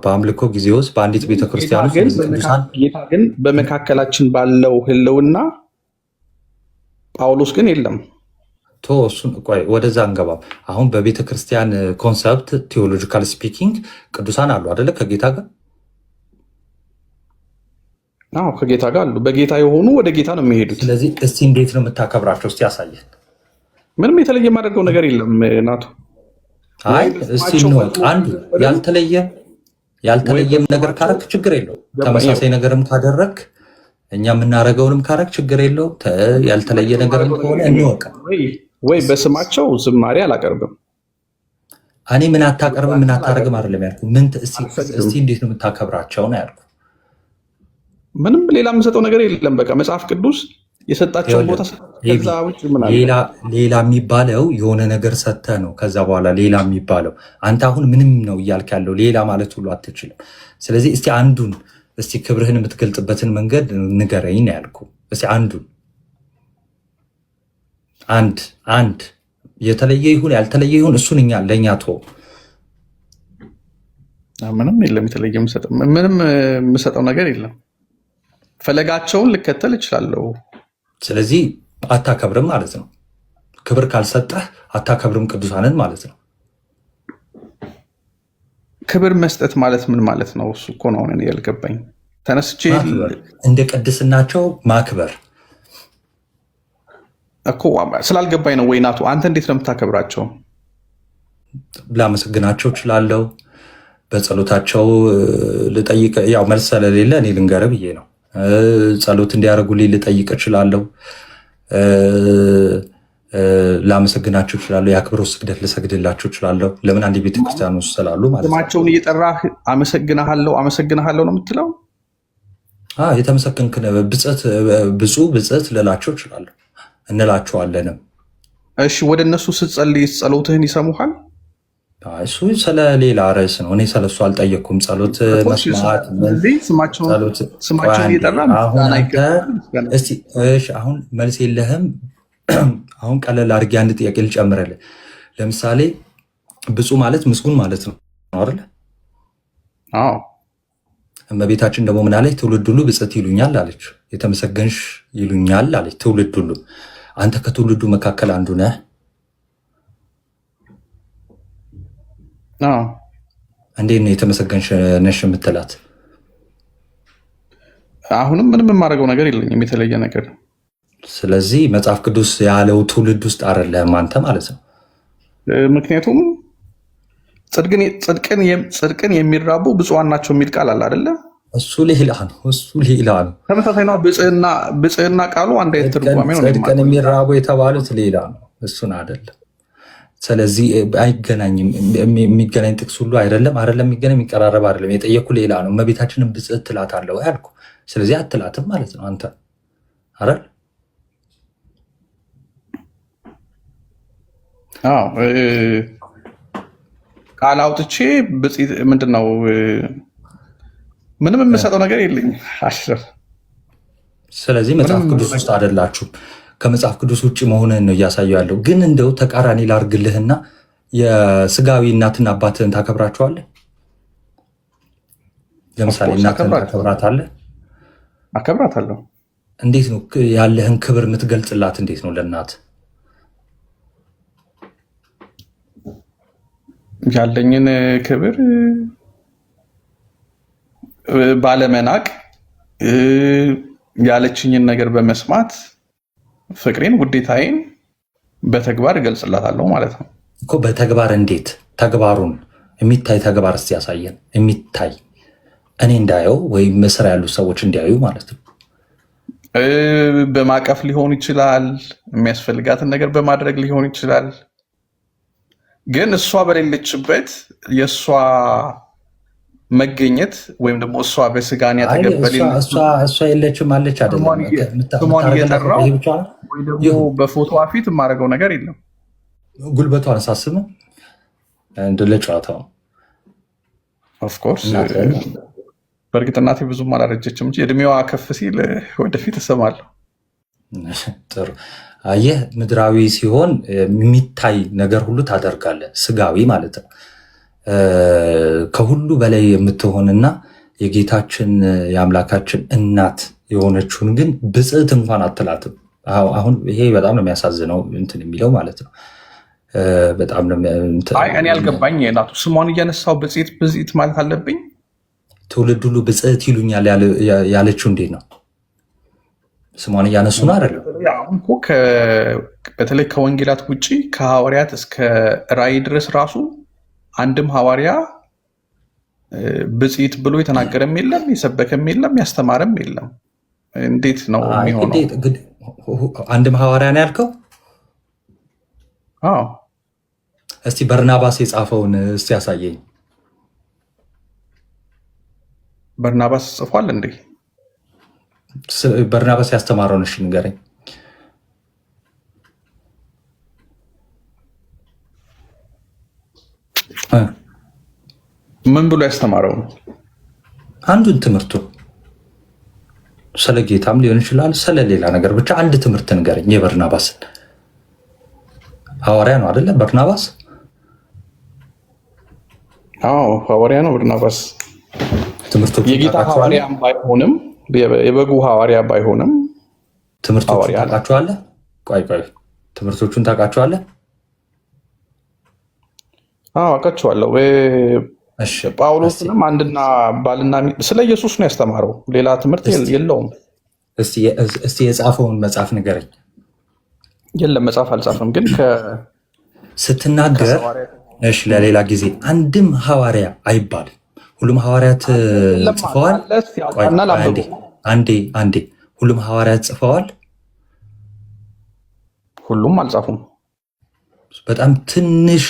በአምልኮ ጊዜ ውስጥ በአንዲት ቤተክርስቲያን ውስጥ ቅዱሳን ጌታ ግን በመካከላችን ባለው ህልውና ጳውሎስ ግን የለም። እሱን ቆይ ወደዛ አንገባም። አሁን በቤተ ክርስቲያን ኮንሰፕት ቴዎሎጂካል ስፒኪንግ ቅዱሳን አሉ አይደለ? ከጌታ ጋር ከጌታ ጋር አሉ። በጌታ የሆኑ ወደ ጌታ ነው የሚሄዱት። ስለዚህ እስቲ እንዴት ነው የምታከብራቸው? እስቲ ያሳየን። ምንም የተለየ የማደርገው ነገር የለም ናቱ። አይ እስቲ እንወቅ። አንዱ ያልተለየም ነገር ካረክ ችግር የለው። ተመሳሳይ ነገርም ካደረክ እኛ የምናደርገውንም ካረክ ችግር የለው። ያልተለየ ነገርም ከሆነ እንወቅ። ወይ በስማቸው ዝማሬ አላቀርብም። እኔ ምን አታቀርብም ምን አታደርግም አይደለም ያልኩ። እስቲ እንዴት ነው የምታከብራቸው ነው ያልኩ። ምንም ሌላ የምሰጠው ነገር የለም። በቃ መጽሐፍ ቅዱስ የሰጣቸውን ቦታ ሌላ የሚባለው የሆነ ነገር ሰጥተህ ነው። ከዛ በኋላ ሌላ የሚባለው አንተ አሁን ምንም ነው እያልክ ያለው ሌላ ማለት ሁሉ አትችልም። ስለዚህ እስቲ አንዱን እስቲ ክብርህን የምትገልጽበትን መንገድ ንገረኝ ነው ያልኩ። እስቲ አንዱን አንድ የተለየ ይሁን ያልተለየ ይሁን እሱን ለእኛ ቶ ምንም የለም። የተለየ ምንም የምሰጠው ነገር የለም። ፈለጋቸውን ልከተል እችላለሁ። ስለዚህ አታከብርም ማለት ነው። ክብር ካልሰጠህ አታከብርም ቅዱሳንን ማለት ነው። ክብር መስጠት ማለት ምን ማለት ነው? እሱ እኮ ነው እኔ ያልገባኝ። ተነስቼ እንደ ቅድስናቸው ማክበር እኮ ስላልገባኝ ነው። ወይ ናቱ አንተ እንዴት ነው የምታከብራቸው? ላመሰግናቸው እችላለሁ። በጸሎታቸው ልጠይቅ፣ ያው መልስ ስለሌለ እኔ ልንገርህ ብዬ ነው። ጸሎት እንዲያደርጉልኝ ልጠይቅ እችላለሁ። ላመሰግናቸው እችላለሁ። የአክብሮት ስግደት ልሰግድላቸው እችላለሁ። ለምን? አንድ ቤተክርስቲያን ውስጥ ስላሉ ማለት ነው። ስማቸውን እየጠራህ አመሰግናለሁ ነው የምትለው? የተመሰገንክ ብፁዕ ብጽዕት ልላቸው እችላለሁ፣ እንላቸዋለንም። እሺ ወደ እነሱ ስትጸልይ ጸሎትህን ይሰሙሃል? እሱ ስለሌላ ርዕስ ነው። እኔ ስለሱ አልጠየቅኩም። ጸሎት መስማት ስማቸውን እየጠራ አሁን መልስ የለህም። አሁን ቀለል አድርጌ አንድ ጥያቄ ልጨምርልህ። ለምሳሌ ብፁዕ ማለት ምስጉን ማለት ነው አይደለ? እመቤታችን ደግሞ ምን አለች? ትውልድ ሁሉ ብፅዕት ይሉኛል አለች። የተመሰገንሽ ይሉኛል አለች ትውልድ ሁሉ። አንተ ከትውልዱ መካከል አንዱ ነህ። እንዴት ነው የተመሰገንሽ ነሽ የምትላት? አሁንም ምንም የማደርገው ነገር የለኝም የተለየ ነገር። ስለዚህ መጽሐፍ ቅዱስ ያለው ትውልድ ውስጥ አይደለም አንተ ማለት ነው። ምክንያቱም ጽድቅን የሚራቡ ብፁዓን ናቸው የሚል ቃል አለ አይደለ? እሱ ሌላ ነው። ተመሳሳይ ነው። ብፅዕና ቃሉ አንድ አይነት ትርጓሜ ነው። ጽድቅን የሚራቡ የተባሉት ሌላ ነው፣ እሱን አይደለም። ስለዚህ አይገናኝም። የሚገናኝ ጥቅስ ሁሉ አይደለም የሚገናኝ የሚቀራረብ አይደለም። የጠየኩ ሌላ ነው። እመቤታችንን ብፅዕት ትላታለህ ወይ አልኩ። ስለዚህ አትላትም ማለት ነው አንተ አይደል? ቃል አውጥቼ ምንድነው? ምንም የምሰጠው ነገር የለኝም። ስለዚህ መጽሐፍ ቅዱስ ውስጥ አይደላችሁም። ከመጽሐፍ ቅዱስ ውጭ መሆንህን ነው እያሳየው ያለው። ግን እንደው ተቃራኒ ላርግልህና የስጋዊ እናትና አባትህን ታከብራቸዋለህ? ለምሳሌ እናትህን ታከብራታለህ? አከብራታለሁ። እንዴት ነው ያለህን ክብር የምትገልጽላት? እንዴት ነው ለእናት ያለኝን ክብር? ባለመናቅ፣ ያለችኝን ነገር በመስማት ፍቅሬን፣ ውዴታዬን በተግባር እገልጽላታለሁ ማለት ነው እኮ። በተግባር እንዴት? ተግባሩን የሚታይ ተግባር እስቲ ያሳየን። የሚታይ እኔ እንዳየው ወይም ስራ ያሉ ሰዎች እንዲያዩ ማለት ነው። በማቀፍ ሊሆን ይችላል፣ የሚያስፈልጋትን ነገር በማድረግ ሊሆን ይችላል። ግን እሷ በሌለችበት የእሷ መገኘት ወይም ደግሞ እሷ በስጋን ያተገበል እሷ የለችም አለች አይደለም ስሟን እየጠራው ወይ ደግሞ በፎቶ ፊት የማደርገው ነገር የለም። ጉልበቷን አሳስመ እንደ ለጨዋታው ኦፍኮርስ በእርግጥ እናቴ ብዙም አላረጀችም እንጂ እድሜዋ ከፍ ሲል ወደፊት እሰማለሁ። ጥሩ አየህ፣ ምድራዊ ሲሆን የሚታይ ነገር ሁሉ ታደርጋለህ፣ ስጋዊ ማለት ነው። ከሁሉ በላይ የምትሆንና የጌታችን የአምላካችን እናት የሆነችውን ግን ብጽዕት እንኳን አትላትም። አሁን ይሄ በጣም ነው የሚያሳዝነው እንትን የሚለው ማለት ነው። በጣም ነው እኔ ያልገባኝ እናቱ ስሟን እያነሳው ብጽዕት ማለት አለብኝ። ትውልድ ሁሉ ብጽዕት ይሉኛል ያለችው እንዴት ነው? ስሟን እያነሱ ነው አይደለም? አሁን እኮ በተለይ ከወንጌላት ውጭ ከሐዋርያት እስከ ራእይ ድረስ ራሱ አንድም ሐዋርያ ብጽዕት ብሎ የተናገረም የለም፣ የሰበከም የለም፣ ያስተማረም የለም። እንዴት ነው የሚሆነው? አንድም ሐዋርያ ነው ያልከው? አዎ። እስቲ በርናባስ የጻፈውን እስቲ ያሳየኝ። በርናባስ ጽፏል እንዴ? በርናባስ ያስተማረውን እሺ ንገረኝ። ምን ብሎ ያስተማረው ነው? አንዱን ትምህርቱ ስለ ጌታም ሊሆን ይችላል፣ ስለ ሌላ ነገር ብቻ አንድ ትምህርት ንገረኝ። የበርናባስን ሐዋርያ ነው አይደለ? በርናባስ አዎ ሐዋርያ ነው በርናባስ። ትምህርቶቹን የጌታ ሐዋርያ ባይሆንም የበጉ ሐዋርያ ባይሆንም ትምህርቶቹን ታውቃቸዋለህ? ቆይ ትምህርቶቹን ታውቃቸዋለህ? አዎ አውቃቸዋለሁ። ጳውሎስንም አንድና ባልና ስለ ኢየሱስ ነው ያስተማረው። ሌላ ትምህርት የለውም። እስቲ የጻፈውን መጽሐፍ ንገረኝ። የለም መጽሐፍ አልጻፈም፣ ግን ስትናገር እሺ ለሌላ ጊዜ አንድም ሐዋርያ አይባልም። ሁሉም ሐዋርያት ጽፈዋል። አንዴ ሁሉም ሐዋርያት ጽፈዋል? ሁሉም አልጻፉም። በጣም ትንሽ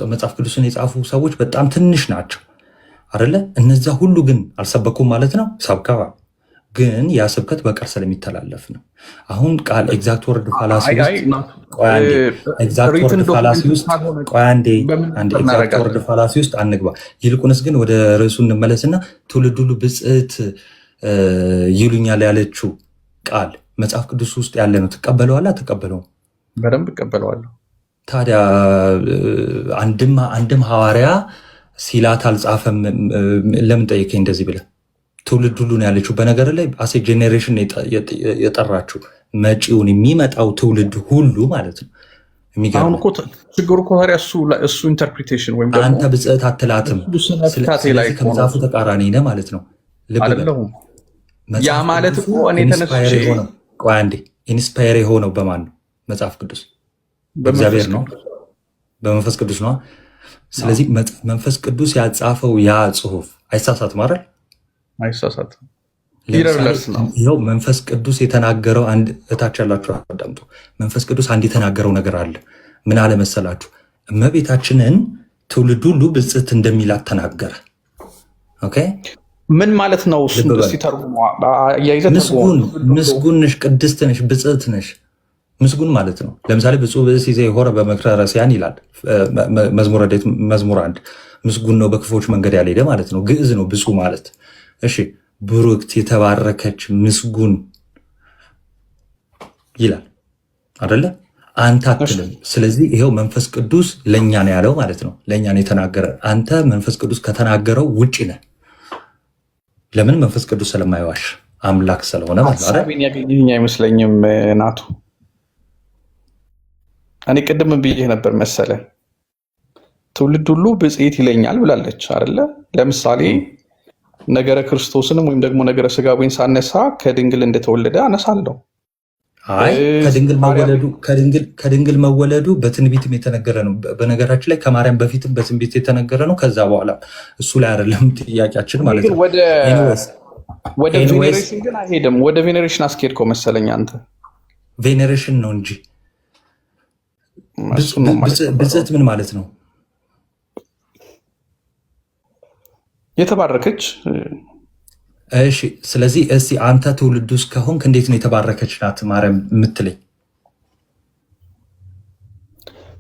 በመጽሐፍ ቅዱስን የጻፉ ሰዎች በጣም ትንሽ ናቸው አይደለ? እነዛ ሁሉ ግን አልሰበኩም ማለት ነው። ሰብከዋል፣ ግን ያ ስብከት በቀር ስለሚተላለፍ ነው። አሁን ቃል ኤግዛክት ወርድ ፋላሲ ውስጥ አንግባ። ይልቁንስ ግን ወደ ርዕሱ እንመለስና ትውልድ ሁሉ ብጽዕት ይሉኛል ያለችው ቃል መጽሐፍ ቅዱስ ውስጥ ያለ ነው። ትቀበለዋለህ? አትቀበለውም? በደንብ እቀበለዋለሁ። ታዲያ አንድም ሐዋርያ ሲላት አልጻፈም ለምን ጠይቀኝ እንደዚህ ብለህ? ትውልድ ሁሉ ነው ያለችው። በነገር ላይ አሴ ጄኔሬሽን የጠራችው መጪውን የሚመጣው ትውልድ ሁሉ ማለት ነው። አሁን እኮ ችግሩ እኮ ታዲያ እሱ ኢንተርፕሪቴሽን ወይም ደግሞ አንተ ብጽዕት አትላትም። ስለዚህ ከመጽሐፉ ተቃራኒ ነህ ማለት ነው። ያ ማለት እኮ እኔ ተነስቼ ኢንስፓየር የሆነው በማን ነው? መጽሐፍ ቅዱስ በእግዚአብሔር ነው፣ በመንፈስ ቅዱስ ነው። ስለዚህ መንፈስ ቅዱስ ያጻፈው ያ ጽሁፍ አይሳሳትም አይደል? አይሳሳትም። ይኸው መንፈስ ቅዱስ የተናገረው አንድ እታች ያላችሁ አዳምጡ። መንፈስ ቅዱስ አንድ የተናገረው ነገር አለ። ምን አለ መሰላችሁ? እመቤታችንን ትውልድ ሁሉ ብጽዕት እንደሚላት ተናገረ። ኦኬ ምን ማለት ነው? ምስጉን ነሽ፣ ቅድስት ነሽ፣ ብጽዕት ነሽ። ምስጉን ማለት ነው። ለምሳሌ ብፁዕ ብእሲ ዘኢሖረ በምክረ ረሲያን ይላል መዝሙር 1። ምስጉን ነው በክፉዎች መንገድ ያልሄደ ማለት ነው። ግዕዝ ነው ብፁዕ ማለት። እሺ ብሩክት፣ የተባረከች፣ ምስጉን ይላል አደለ? አንተ አትልም። ስለዚህ ይሄው መንፈስ ቅዱስ ለእኛ ነው ያለው ማለት ነው። ለእኛ ነው የተናገረ። አንተ መንፈስ ቅዱስ ከተናገረው ውጭ ነህ። ለምን? መንፈስ ቅዱስ ስለማይዋሽ አምላክ ስለሆነ ማለት ነው። ያገኘኝ አይመስለኝም ናቱ። እኔ ቅድም ብዬ ነበር መሰለ ትውልድ ሁሉ ብጽዕት ይለኛል ብላለች አይደለ? ለምሳሌ ነገረ ክርስቶስንም ወይም ደግሞ ነገረ ሥጋዌን ሳነሳ ከድንግል እንደተወለደ አነሳለሁ። አይ ከድንግል መወለዱ በትንቢትም የተነገረ ነው። በነገራችን ላይ ከማርያም በፊትም በትንቢት የተነገረ ነው። ከዛ በኋላ እሱ ላይ አይደለም ጥያቄያችን ማለት ነው። ወደ ቬኔሬሽን ግን አይሄድም። ወደ ቬኔሬሽን አስኬድከው መሰለኝ አንተ። ቬኔሬሽን ነው እንጂ ብጽዕት ምን ማለት ነው? የተባረከች። እሺ፣ ስለዚህ እስቲ አንተ ትውልድ ውስጥ ከሆንክ እንዴት ነው የተባረከች ናት ማርያም የምትለኝ?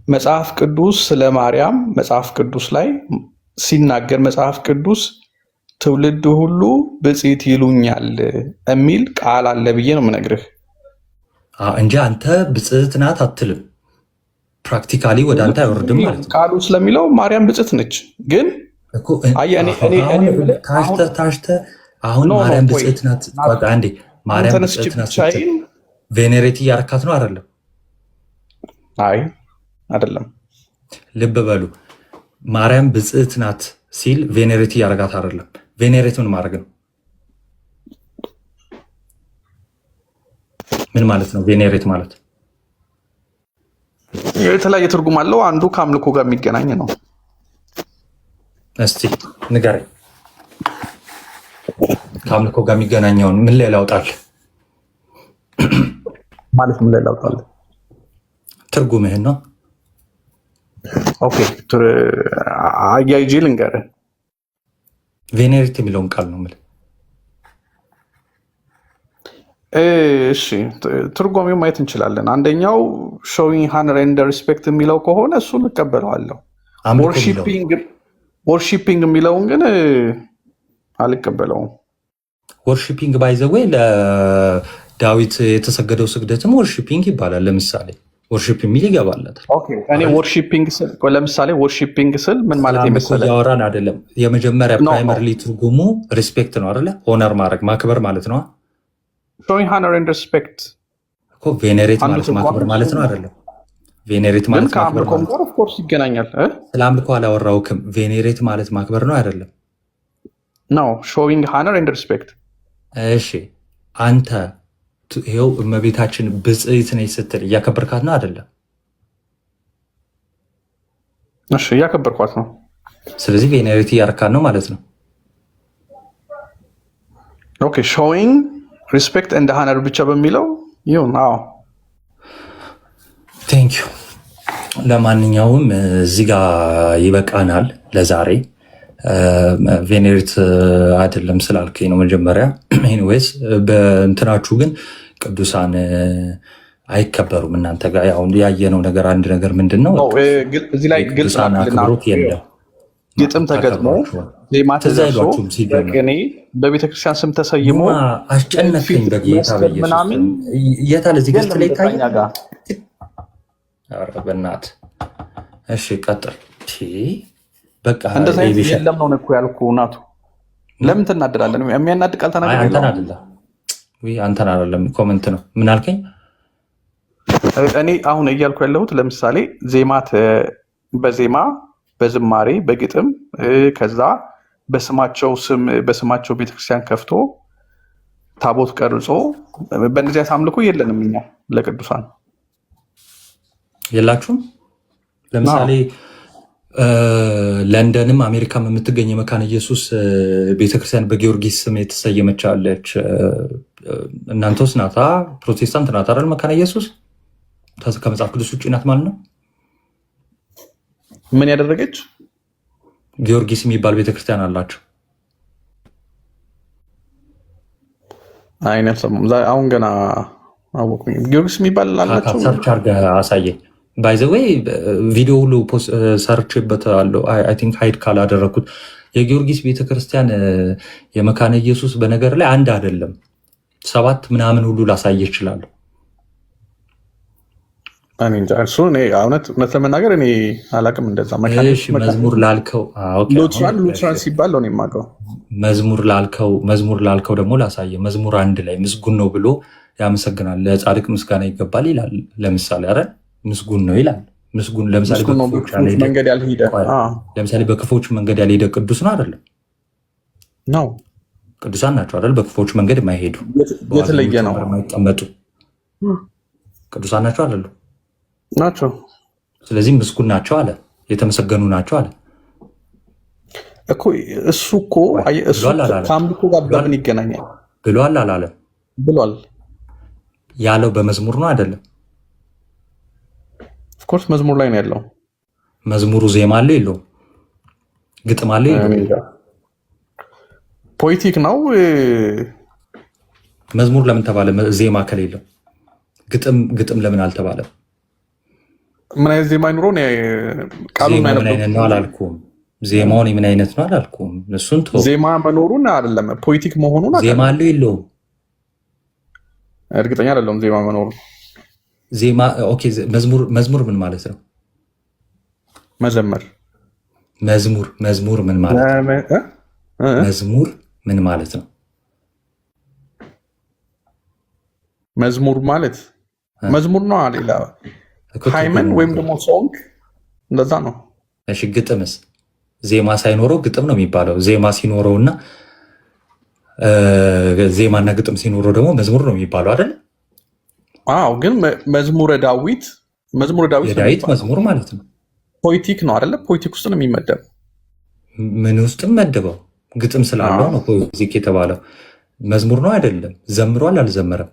መጽሐፍ ቅዱስ ስለ ማርያም መጽሐፍ ቅዱስ ላይ ሲናገር መጽሐፍ ቅዱስ ትውልድ ሁሉ ብጽዕት ይሉኛል የሚል ቃል አለ ብዬ ነው የምነግርህ እንጂ አንተ ብጽዕት ናት አትልም። ፕራክቲካሊ ወደ አንተ አይወርድም ማለት ነው። ቃሉ ስለሚለው ማርያም ብጽዕት ነች። ግን ታሽተ አሁን ማርያም ብጽዕት ናት አንዴ ማርያም ብጽዕት ናት ስትል ቬኔሬት እያረካት ነው አይደለም? አይ አይደለም። ልብ በሉ፣ ማርያም ብጽዕት ናት ሲል ቬኔሬት እያረጋት አይደለም። ቬኔሬት ምን ማድረግ ነው? ምን ማለት ነው ቬኔሬት ማለት? የተለያየ ትርጉም አለው። አንዱ ከአምልኮ ጋር የሚገናኝ ነው። እስቲ ንገረኝ። ከአምልኮ ጋር የሚገናኘውን ምን ላይ ላውጣል? ማለት ምን ላይ ላውጣል? ትርጉምህን ነው። ኦኬ፣ አያይዤ ልንገርህ። ቬኔሬት የሚለውን ቃል ነው የምልህ። እሺ፣ ትርጓሜው ማየት እንችላለን። አንደኛው ሾዊንግ ሃነር ኤንድ ሪስፔክት የሚለው ከሆነ እሱን እቀበለዋለሁ። ወርሺፒንግ የሚለውን ግን አልቀበለውም። ወርሺፒንግ ባይ ዘ ዌይ ለዳዊት የተሰገደው ስግደትም ወርሺፒንግ ይባላል። ለምሳሌ ወርሺፕ የሚል ይገባለታል። እኔ ወርሺፒንግ ስል ለምሳሌ ወርሺፒንግ ስል ምን ማለት ይመስላል? እያወራን አይደለም። የመጀመሪያ ፕራይመሪሊ ትርጉሙ ሪስፔክት ነው አይደለ? ሆነር ማድረግ ማክበር ማለት ነው። ሾዊንግ ሃነር ኤንድ ሪስፔክት እኮ ቬኔሬት ማለት ማክበር ማለት ነው አይደለም? ቬኔሬት ማለት ከአምልኮም ጋር ኦፍ ኮርስ ይገናኛል። ስለ አምልኮ አላወራሁም። ቬኔሬት ማለት ማክበር ነው አይደለም? ነው ሾዊንግ ሃነር ኤንድ ሪስፔክት። እሺ፣ አንተ ይኸው እመቤታችን ብጽዕት ነች ስትል እያከበርካት ነው አይደለም? እሺ፣ እያከበርኳት ነው። ስለዚህ ቬኔሬት እያረካት ነው ማለት ነው። ኦኬ፣ ሾዊንግ ሪስፔክት ኤንድ ሃነር ብቻ በሚለው ይሁን። አዎ፣ ቴንክ ዩ። ለማንኛውም እዚህ ጋር ይበቃናል ለዛሬ። ቬኔሬት አይደለም ስላልከኝ ነው መጀመሪያ። ኤኒዌይስ በእንትናችሁ ግን ቅዱሳን አይከበሩም እናንተ ጋር። ያው ያየነው ነገር አንድ ነገር ምንድን ነው? እዚህ ላይ ግልጽ አክብሮት የለም። ግጥም ተገጥሞ ዜማ ተዘርሶ በቅኔ በቤተክርስቲያን ስም ተሰይሞ አስጨነቀኝ በጌታ ምናምን የታለ እዚህ ገጽ ላይ ይታያል። ኧረ በእናትህ እሺ ቀጥል። በቃ እንደዛ የለም ነው እኮ ያልኩህ። እናቱ ለምን ትናደዳለህ? የሚያናድ ቃል ተናገር። አንተን አይደለም ኮመንት ነው። ምን አልከኝ? እኔ አሁን እያልኩ ያለሁት ለምሳሌ ዜማ በዜማ በዝማሬ በግጥም ከዛ በስማቸው ቤተክርስቲያን ከፍቶ ታቦት ቀርጾ በእንደዚያ አምልኮ የለንም እኛ። ለቅዱሳን የላችሁም? ለምሳሌ ለንደንም አሜሪካም የምትገኝ የመካነ ኢየሱስ ቤተክርስቲያን በጊዮርጊስ ስም የተሰየመች አለች። እናንተ ውስጥ ናታ? ፕሮቴስታንት ናት አይደል? መካነ ኢየሱስ ከመጽሐፍ ቅዱስ ውጭ ናት ማለት ነው። ምን ያደረገች? ጊዮርጊስ የሚባል ቤተክርስቲያን አላቸው። አይነት አሁን ገና አወቁኝ። ጊዮርጊስ የሚባል አላቸው። ሰርች አድርገህ አሳየኝ። ባይ ዘ ዌይ ቪዲዮ ሁሉ ሰርችበታለሁ። አይ ቲንክ ሃይድ ካላደረኩት የጊዮርጊስ ቤተክርስቲያን የመካነ ኢየሱስ በነገር ላይ አንድ አይደለም 7 ምናምን ሁሉ ላሳየ ይችላሉ። እሱ እውነት ለመናገር እኔ አላውቅም። እንደዛ መዝሙር ላልከው ሉትራን ሲባል ነው የማውቀው። መዝሙር ላልከው ደግሞ ላሳየ። መዝሙር 1 ላይ ምስጉን ነው ብሎ ያመሰግናል። ለጻድቅ ምስጋና ይገባል ይላል። ለምሳሌ አረ ምስጉን ነው ይላል። ምስጉን ለምሳሌ በክፎች መንገድ ያልሄደ ቅዱስ ነው አይደለም? ነው ቅዱሳን ናቸው አይደል? በክፎች መንገድ የማይሄዱ የተለየ ነው የማይቀመጡ ቅዱሳን ናቸው አይደሉ? ናቸው። ስለዚህ ምስጉን ናቸው አለ፣ የተመሰገኑ ናቸው አለ። እኮ እሱ እኮ እሱ ከአምልኮ ጋር በምን ይገናኛል? ብሏል አላለም? ብሏል ያለው በመዝሙር ነው አይደለም? ኦፍኮርስ መዝሙር ላይ ነው ያለው። መዝሙሩ ዜማ አለ የለውም? ግጥም አለ የለውም? ፖለቲክ ነው። መዝሙር ለምን ተባለ? ዜማ ከሌለው ግጥም ለምን አልተባለም? ምን አይነት ዜማ ይኑሮ ነው? ቃሉ ምን አይነት ነው አላልኩም። ዜማውን ምን አይነት ነው አላልኩም። እሱን ዜማ መኖሩን አይደለም ፖለቲክ መሆኑን ዜማ አለው የለውም? እርግጠኛ አይደለም ዜማ መኖሩን። ዜማ ኦኬ። መዝሙር ምን ማለት ነው? መዘመር። መዝሙር ምን ማለት ነው? መዝሙር ምን ማለት ነው? መዝሙር ማለት መዝሙር ነው። ሌላ ሃይመን ወይም ደግሞ ሶንግ እንደዛ ነው። እሺ ግጥምስ? ዜማ ሳይኖረው ግጥም ነው የሚባለው። ዜማ ሲኖረው እና ዜማና ግጥም ሲኖረው ደግሞ መዝሙር ነው የሚባለው አይደል? አዎ፣ ግን መዝሙረ ዳዊት የዳዊት መዝሙር ማለት ነው። ፖለቲክ ነው አይደለ? ፖለቲክ ውስጥ ነው የሚመደብ። ምን ውስጥም መደበው ግጥም ስላለው ነው ፖለቲክ የተባለው። መዝሙር ነው አይደለም? ዘምሯል አልዘመረም?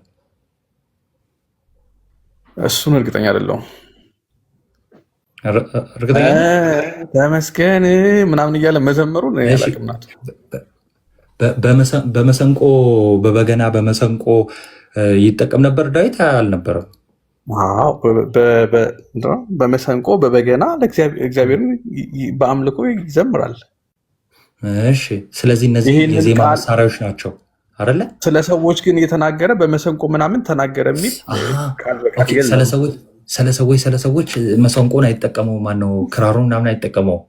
እሱን እርግጠኛ አይደለሁም። እርግጠኛ ተመስገን ምናምን እያለ መዘመሩን ያላቅምናት። በመሰንቆ በበገና በመሰንቆ ይጠቀም ነበር ዳዊት አልነበረም? በመሰንቆ በበገና እግዚአብሔርን በአምልኮ ይዘምራል። እሺ፣ ስለዚህ እነዚህ የዜማ መሳሪያዎች ናቸው አይደለ? ስለ ሰዎች ግን እየተናገረ በመሰንቆ ምናምን ተናገረ የሚል ስለ ሰዎች መሰንቆን አይጠቀመው። ማነው ክራሩን ምናምን አይጠቀመው።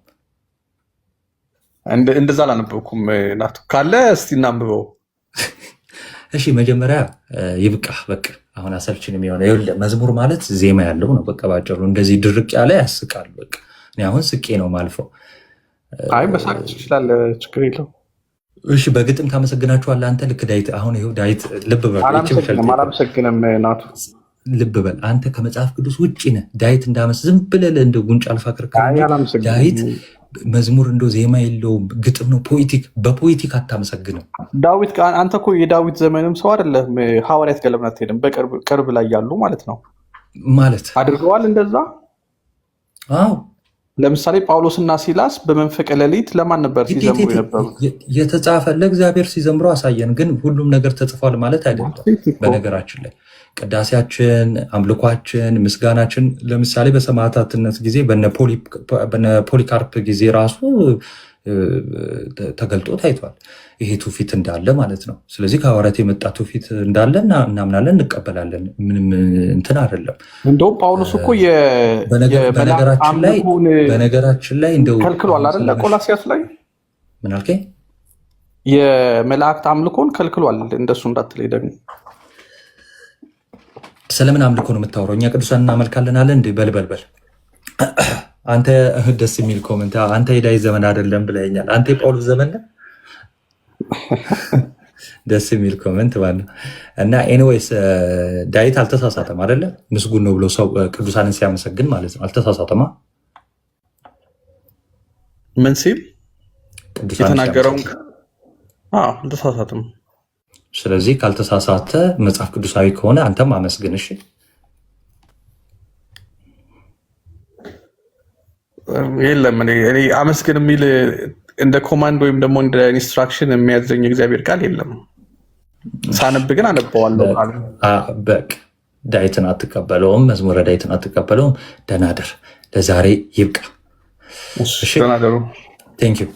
እንደዛ አላነበብኩም። ናቱ ካለ እስቲ እናንብበው። እሺ መጀመሪያ ይብቃ በቃ። አሁን አሰልችን የሚሆነ ይኸውልህ፣ መዝሙር ማለት ዜማ ያለው ነው። በቃ ባጭሩ እንደዚህ ድርቅ ያለ ያስቃል። በቃ እኔ አሁን ስቄ ነው ማልፈው። አይ መሳቅ ትችላለህ፣ ችግር የለው። እሺ በግጥም ታመሰግናችኋለህ አንተ። ልክ ዳዊት አሁን ይኸው ዳዊት ልብ በል። አላመሰግንም ናቱ፣ ልብ በል አንተ ከመጽሐፍ ቅዱስ ውጭ ነህ። ዳዊት እንዳመስ ዝም ብለህ እንደ ጉንጭ አልፋ ክርክር። ዳዊት መዝሙር እንደ ዜማ የለውም፣ ግጥም ነው። በፖለቲክ አታመሰግንም። ዳዊት አንተ እኮ የዳዊት ዘመንም ሰው አይደለም። ሐዋርያት ገለምን አትሄድም። በቅርብ ላይ ያሉ ማለት ነው ማለት አድርገዋል እንደዛ። አዎ ለምሳሌ ጳውሎስና ሲላስ በመንፈቀ ሌሊት ለማን ነበር ሲዘምሩ የነበሩ? የተጻፈ ለእግዚአብሔር ሲዘምሩ አሳየን። ግን ሁሉም ነገር ተጽፏል ማለት አይደለም። በነገራችን ላይ ቅዳሴያችን፣ አምልኳችን፣ ምስጋናችን ለምሳሌ በሰማዕታትነት ጊዜ በነ ፖሊካርፕ ጊዜ ራሱ ተገልጦ ታይቷል። ይሄ ትውፊት እንዳለ ማለት ነው። ስለዚህ ከሐዋርያት የመጣ ትውፊት እንዳለ እናምናለን፣ እንቀበላለን። ምንም እንትን አይደለም። እንደውም ጳውሎስ እኮ በነገራችን ላይ እንደው ከልክሏል አይደል? ቆላስያስ ላይ ምን አልከኝ? የመላእክት አምልኮን ከልክሏል። እንደሱ እንዳትለይ ደግሞ። ስለምን አምልኮ ነው የምታወራው? እኛ ቅዱሳን እናመልካለን አለ እንዴ? በልበልበል አንተ ደስ የሚል ኮመንት። አንተ የዳዊት ዘመን አይደለም ብለኛል። አንተ የጳውሎስ ዘመን ነህ። ደስ የሚል ኮመንት ማለት እና ኤኒዌይስ ዳዊት አልተሳሳተም አይደለ? ምስጉን ነው ብሎ ሰው ቅዱሳንን ሲያመሰግን ማለት ነው። አልተሳሳተማ። ምን ሲል የተናገረውን አልተሳሳተም። ስለዚህ ካልተሳሳተ መጽሐፍ ቅዱሳዊ ከሆነ አንተም አመስግን። እሺ የለም እኔ አመስግን የሚል እንደ ኮማንድ ወይም ደግሞ እንደ ኢንስትራክሽን የሚያዘኝ እግዚአብሔር ቃል የለም። ሳነብ ግን አነበዋለሁ። በቃ ዳዊትን አትቀበለውም፣ መዝሙረ ዳዊትን አትቀበለውም። ደህና ደር። ለዛሬ ይብቃ። ደህና ደሩ። ቴንክ ዩ